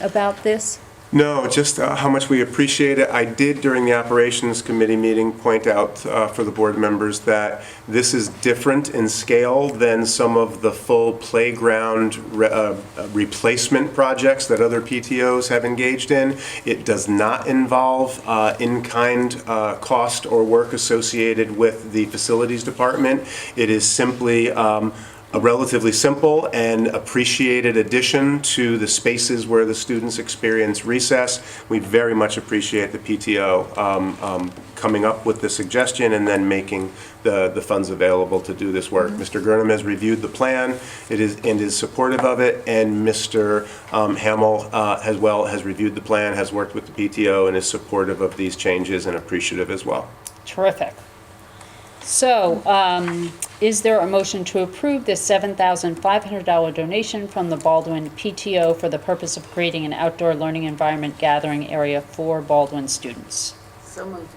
about this? No, just how much we appreciate it. I did, during the Operations Committee meeting, point out for the board members that this is different in scale than some of the full playground replacement projects that other PTOs have engaged in. It does not involve in-kind cost or work associated with the facilities department. It is simply a relatively simple and appreciated addition to the spaces where the students experience recess. We very much appreciate the PTO coming up with the suggestion and then making the funds available to do this work. Mr. Gurnham has reviewed the plan, and is supportive of it, and Mr. Hamill has reviewed the plan, has worked with the PTO, and is supportive of these changes and appreciative as well. Terrific. So, is there a motion to approve this $7,500 donation from the Baldwin PTO for the purpose of creating an outdoor learning environment gathering area for Baldwin students? So moved.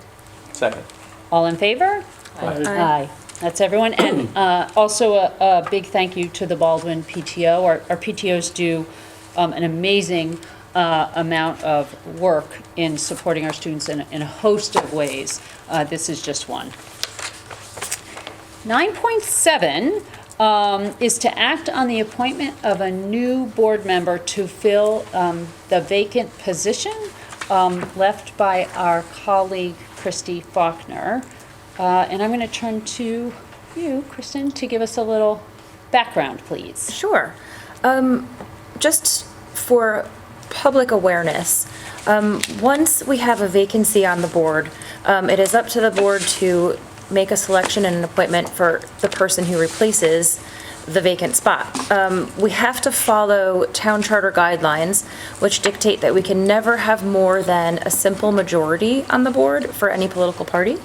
Second. All in favor? Aye. That's everyone. And also a big thank you to the Baldwin PTO. Our PTOs do an amazing amount of work in supporting our students in a host of ways. This is just one. 9.7 is to act on the appointment of a new board member to fill the vacant position left by our colleague Christy Faulkner. And I'm going to turn to you, Kristen, to give us a little background, please. Sure. Just for public awareness, once we have a vacancy on the board, it is up to the board to make a selection and an appointment for the person who replaces the vacant spot. We have to follow town charter guidelines, which dictate that we can never have more than a simple majority on the board for any political party.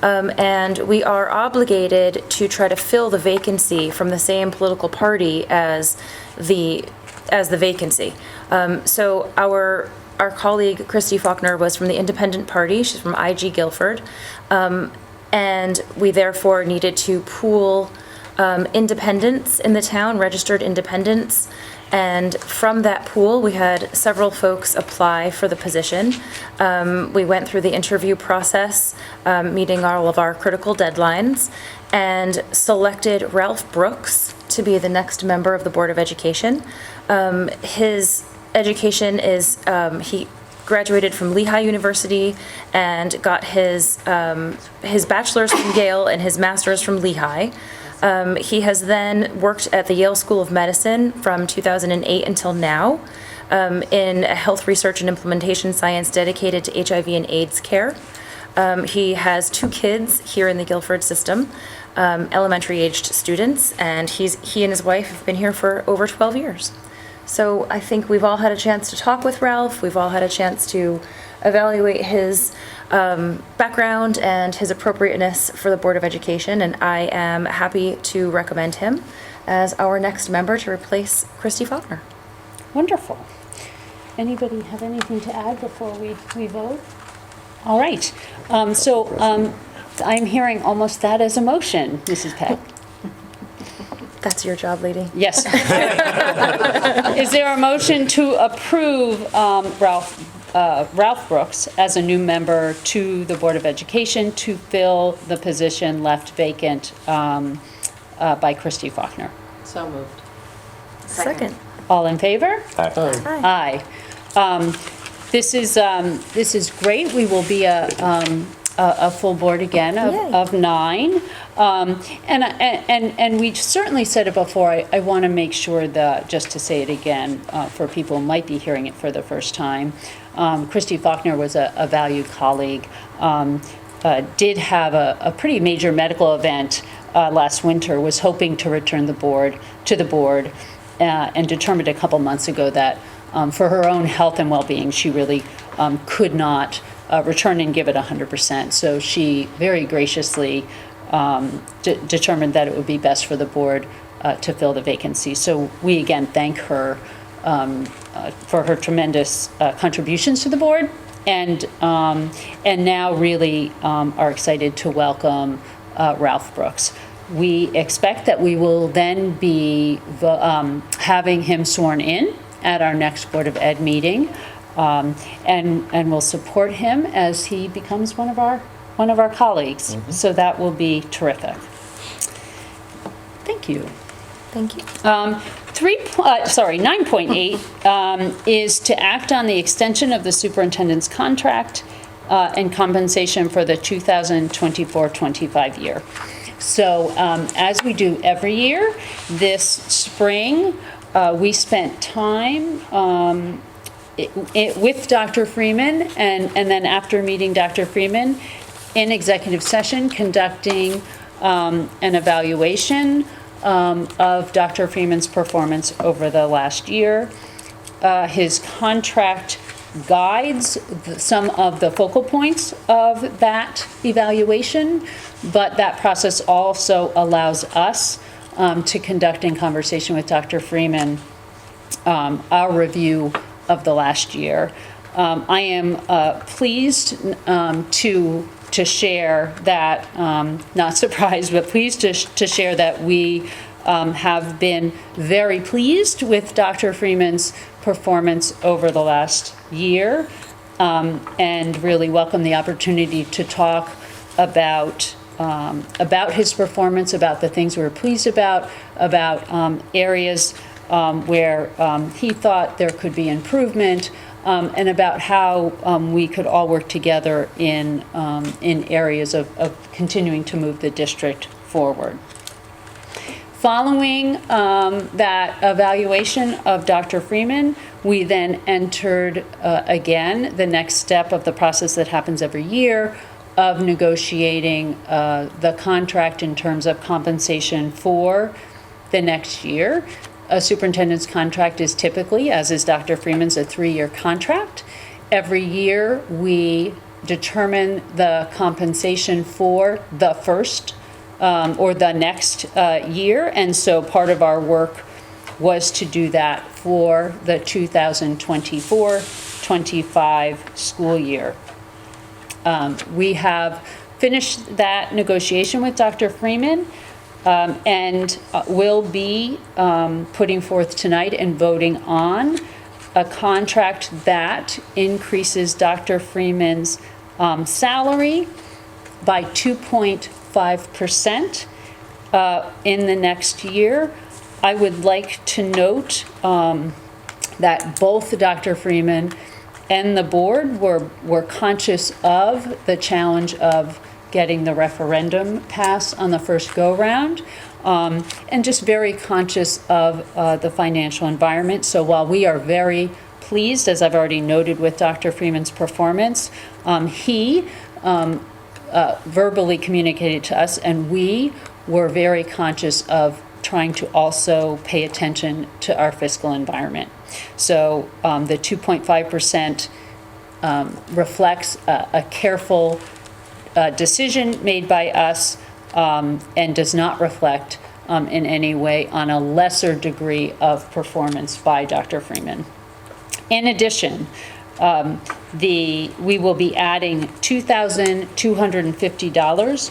And we are obligated to try to fill the vacancy from the same political party as the vacancy. So our colleague Christy Faulkner was from the Independent Party. She's from IG Guilford. And we therefore needed to pool independents in the town, registered independents. And from that pool, we had several folks apply for the position. We went through the interview process, meeting all of our critical deadlines, and selected Ralph Brooks to be the next member of the Board of Education. His education is, he graduated from Lehigh University and got his bachelor's from Yale and his master's from Lehigh. He has then worked at the Yale School of Medicine from 2008 until now in health research and implementation science dedicated to HIV and AIDS care. He has 2 kids here in the Guilford system, elementary-aged students, and he and his wife have been here for over 12 years. So I think we've all had a chance to talk with Ralph. We've all had a chance to evaluate his background and his appropriateness for the Board of Education, and I am happy to recommend him as our next member to replace Christy Faulkner. Wonderful. Anybody have anything to add before we vote? All right. I'm hearing almost that as a motion, Mrs. Peck. That's your job, lady. Yes. Is there a motion to approve Ralph Brooks as a new member to the Board of Education to fill the position left vacant by Christy Faulkner? So moved. Second. All in favor? Aye. Aye. This is great. We will be a full board again of 9. And we certainly said it before. I want to make sure that, just to say it again, for people who might be hearing it for the first time, Christy Faulkner was a valued colleague, did have a pretty major medical event last winter, was hoping to return to the board, and determined a couple months ago that for her own health and well-being, she really could not return and give it 100%. So she very graciously determined that it would be best for the board to fill the vacancy. So we again thank her for her tremendous contributions to the board, and now really are excited to welcome Ralph Brooks. We expect that we will then be having him sworn in at our next Board of Ed meeting, and we'll support him as he becomes one of our colleagues. Mm-hmm. So that will be terrific. Thank you. Thank you. 9.8 is to act on the extension of the superintendent's contract and compensation for the 2024-25 year. So as we do every year, this spring, we spent time with Dr. Freeman, and then after meeting Dr. Freeman in executive session, conducting an evaluation of Dr. Freeman's performance over the last year. His contract guides some of the focal points of that evaluation, but that process also allows us to conduct in conversation with Dr. Freeman our review of the last year. I am pleased to share that, not surprised, but pleased to share that we have been very pleased with Dr. Freeman's performance over the last year, and really welcome the opportunity to talk about his performance, about the things we were pleased about areas where he thought there could be improvement, and about how we could all work together in areas of continuing to move the district forward. Following that evaluation of Dr. Freeman, we then entered, again, the next step of the process that happens every year of negotiating the contract in terms of compensation for the next year. A superintendent's contract is typically, as is Dr. Freeman's, a 3-year contract. Every year, we determine the compensation for the first or the next year, and so part of our work was to do that for the 2024-25 school year. We have finished that negotiation with Dr. Freeman and will be putting forth tonight and voting on a contract that increases Dr. Freeman's salary by 2.5% in the next year. I would like to note that both Dr. Freeman and the board were conscious of the challenge of getting the referendum passed on the first go-round, and just very conscious of the financial environment. So while we are very pleased, as I've already noted, with Dr. Freeman's performance, he verbally communicated to us, and we were very conscious of trying to also pay attention to our fiscal environment. So the 2.5% reflects a careful decision made by us and does not reflect in any way on a lesser degree of performance by Dr. Freeman. In addition, we will be adding $2,250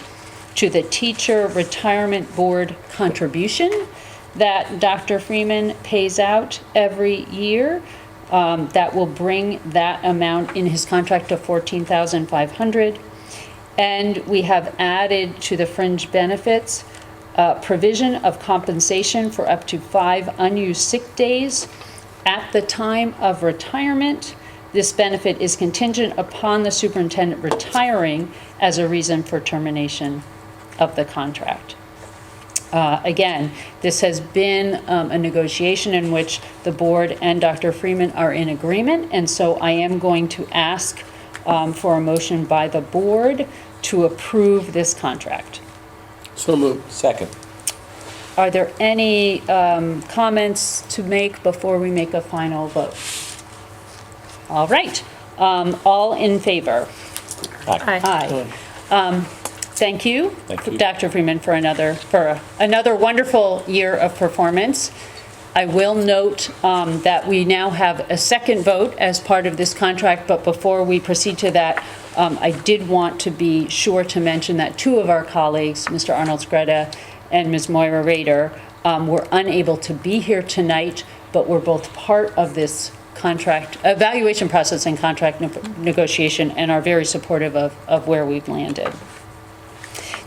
to the Teacher Retirement Board contribution that Dr. Freeman pays out every year. That will bring that amount in his contract to $14,500. And we have added to the fringe benefits provision of compensation for up to 5 unused sick days at the time of retirement. This benefit is contingent upon the superintendent retiring as a reason for termination of the contract. Again, this has been a negotiation in which the board and Dr. Freeman are in agreement, and so I am going to ask for a motion by the board to approve this contract. So moved. Second. Are there any comments to make before we make a final vote? All right. All in favor? Aye. Aye. Thank you, Thank you. Dr. Freeman, for another wonderful year of performance. I will note that we now have a second vote as part of this contract, but before we proceed to that, I did want to be sure to mention that 2 of our colleagues, Mr. Arnold Skreda and Ms. Moira Rader, were unable to be here tonight, but were both part of this contract evaluation process and contract negotiation, and are very supportive of where we've landed.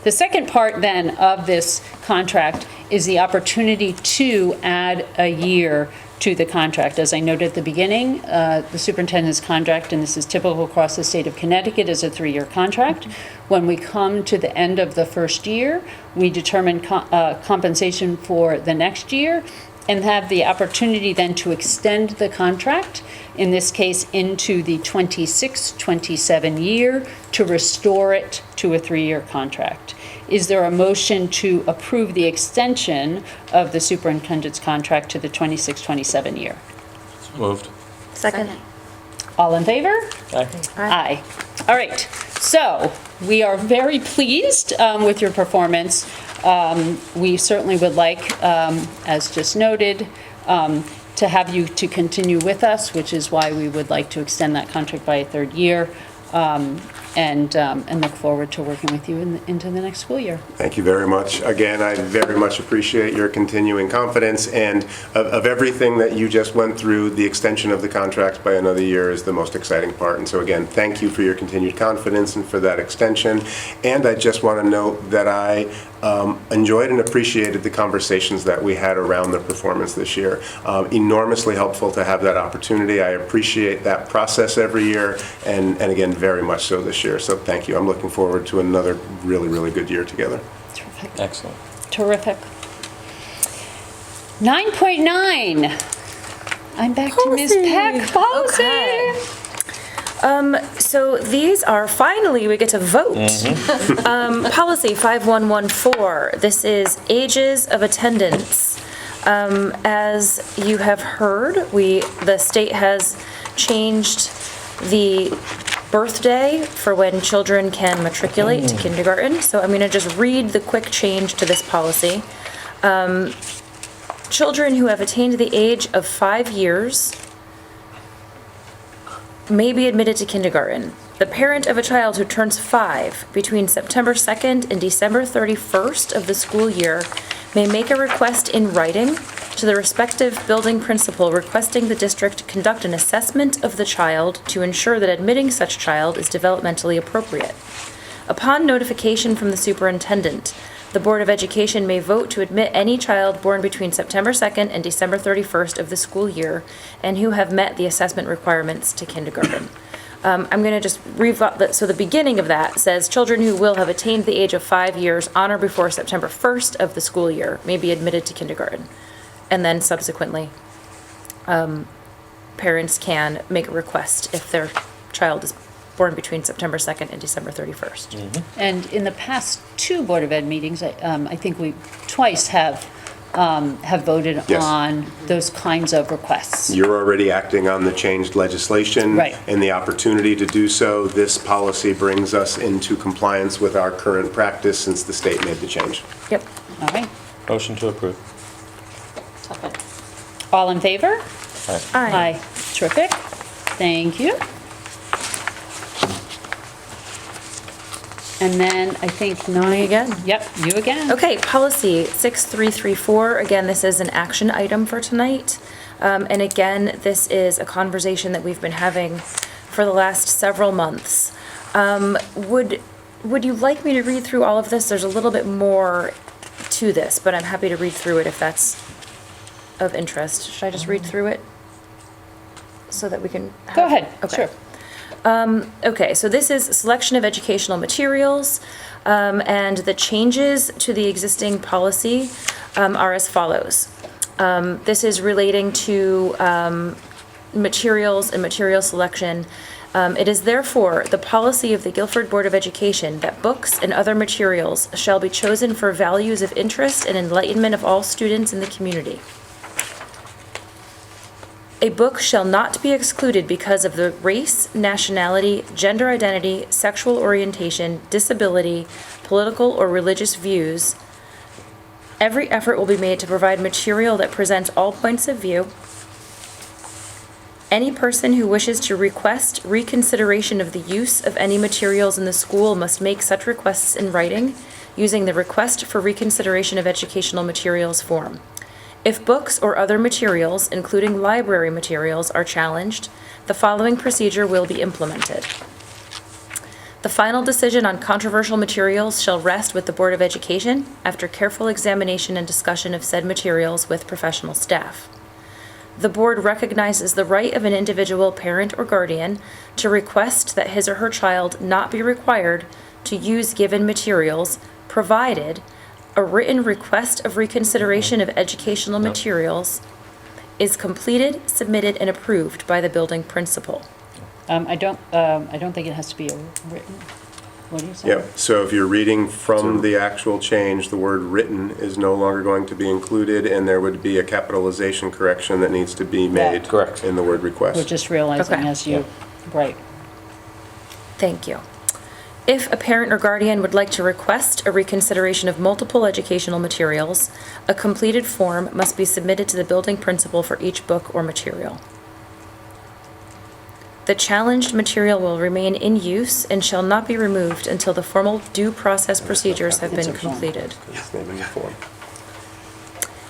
The second part then of this contract is the opportunity to add a year to the contract. As I noted at the beginning, the superintendent's contract, and this is typical across the state of Connecticut, is a 3-year contract. When we come to the end of the first year, we determine compensation for the next year and have the opportunity then to extend the contract, in this case into the 26-27 year, to restore it to a 3-year contract. Is there a motion to approve the extension of the superintendent's contract to the 26-27 year? Moved. Second. All in favor? Aye. Aye. All right, so we are very pleased with your performance. We certainly would like, as just noted, to have you to continue with us, which is why we would like to extend that contract by a 3rd year. and look forward to working with you into the next school year. Thank you very much. Again, I very much appreciate your continuing confidence, and of everything that you just went through, the extension of the contract by another year is the most exciting part. And so again, thank you for your continued confidence and for that extension. And I just want to note that I enjoyed and appreciated the conversations that we had around the performance this year. Enormously helpful to have that opportunity. I appreciate that process every year, and again, very much so this year. So thank you. I'm looking forward to another really, really good year together. Terrific. Excellent. Terrific. 9.9. I'm back to Ms. Peck. Policy. Okay. So these are, finally, we get to vote. Policy 5114, this is ages of attendance. As you have heard, the state has changed the birthday for when children can matriculate to kindergarten. So I'm going to just read the quick change to this policy. Children who have attained the age of 5 years may be admitted to kindergarten. The parent of a child who turns 5 between September 2nd and December 31st of the school year may make a request in writing to the respective building principal requesting the district conduct an assessment of the child to ensure that admitting such child is developmentally appropriate. Upon notification from the superintendent, the Board of Education may vote to admit any child born between September 2nd and December 31st of the school year and who have met the assessment requirements to kindergarten. I'm going to just so the beginning of that says children who will have attained the age of 5 years on or before September 1st of the school year may be admitted to kindergarten. And then subsequently, parents can make a request if their child is born between September 2nd and December 31st. And in the past 2 Board of Ed meetings, I think we twice have voted Yes. on those kinds of requests. You're already acting on the changed legislation. Right. And the opportunity to do so. This policy brings us into compliance with our current practice since the state made the change. Yep. All right. Motion to approve. All in favor? Aye. Terrific. Thank you. And then I think 9. Me again? Yep, you again. Okay, policy 6334, again, this is an action item for tonight. And again, this is a conversation that we've been having for the last several months. Would you like me to read through all of this? There's a little bit more to this, but I'm happy to read through it if that's of interest. Should I just read through it? So that we can Go ahead, Okay. sure. Okay, so this is selection of educational materials, and the changes to the existing policy are as follows. This is relating to materials and material selection. It is therefore the policy of the Guilford Board of Education that books and other materials shall be chosen for values of interest and enlightenment of all students in the community. A book shall not be excluded because of the race, nationality, gender identity, sexual orientation, disability, political or religious views. Every effort will be made to provide material that presents all points of view. Any person who wishes to request reconsideration of the use of any materials in the school must make such requests in writing using the Request for Reconsideration of Educational Materials form. If books or other materials, including library materials, are challenged, the following procedure will be implemented. The final decision on controversial materials shall rest with the Board of Education after careful examination and discussion of said materials with professional staff. The board recognizes the right of an individual parent or guardian to request that his or her child not be required to use given materials, provided a written request of reconsideration of educational materials is completed, submitted, and approved by the building principal. I don't think it has to be a written, what do you say? Yep, so if you're reading from the actual change, the word written is no longer going to be included, and there would be a capitalization correction that needs to be made. Correct. In the word We're request. just realizing Okay. as you, right. Thank you. If a parent or guardian would like to request a reconsideration of multiple educational materials, a completed form must be submitted to the building principal for each book or material. The challenged material will remain in use and shall not be removed until the formal due process procedures have been completed.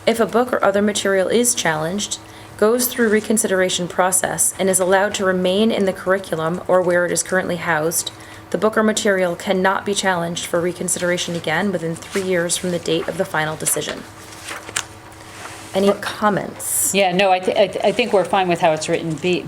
If a book or other material is challenged, goes through reconsideration process, and is allowed to remain in the curriculum or where it is currently housed, the book or material cannot be challenged for reconsideration again within 3 years from the date of the final decision. Any comments? Yeah, no, I think we're fine with how it's written. B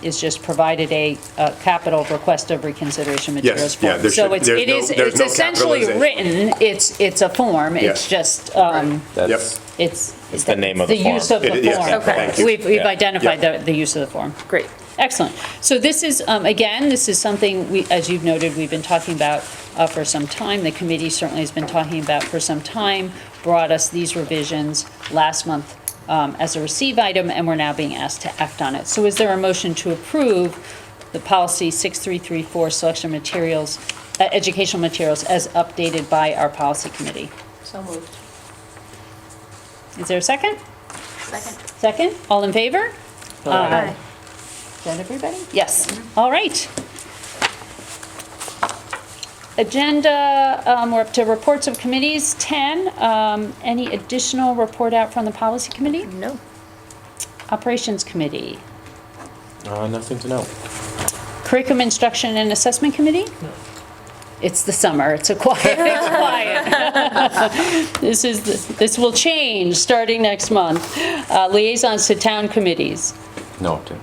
is just provided a capital request of reconsideration materials yeah, form. there So should- it's, there's it no- is, there's it's no essentially capitalization. written, it's a form, it's Yes. just, That's, it's. it's the name of the form. use of the It- yes, form. thank you. We've Yeah. identified Yeah. the use of the form. Great, excellent. So this is, again, this is something we, as you've noted, we've been talking about for some time. The committee certainly has been talking about for some time, brought us these revisions last month as a receive item, and we're now being asked to act on it. So is there a motion to approve the policy 6334, selection materials, educational materials, as updated by our policy committee? So moved. Is there a second? Second. Second? All in favor? Aye. Is that everybody? Yes. All right. Agenda, we're up to reports of committees, 10. Any additional report out from the policy committee? No. Operations committee? Nothing to know. Curriculum instruction and assessment committee? It's the summer, it's quiet. This will change starting next month. Liaisons to town committees? No update.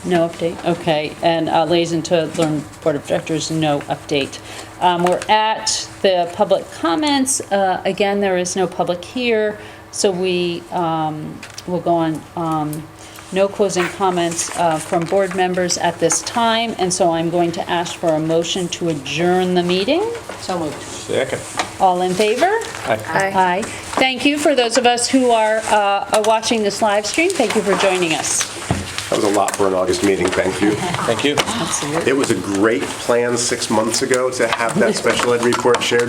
No update, okay. And liaison to Learn Board of Directors, no update. We're at the public comments. Again, there is no public here, so we will go on no closing comments from board members at this time, and so I'm going to ask for a motion to adjourn the meeting. So moved. Second. All in favor? Aye. Aye. Thank you for those of us who are watching this live stream. Thank you for joining us. That was a lot for an August meeting, thank you. Thank you. Absolutely. It was a great plan 6 months ago to have that special ed report shared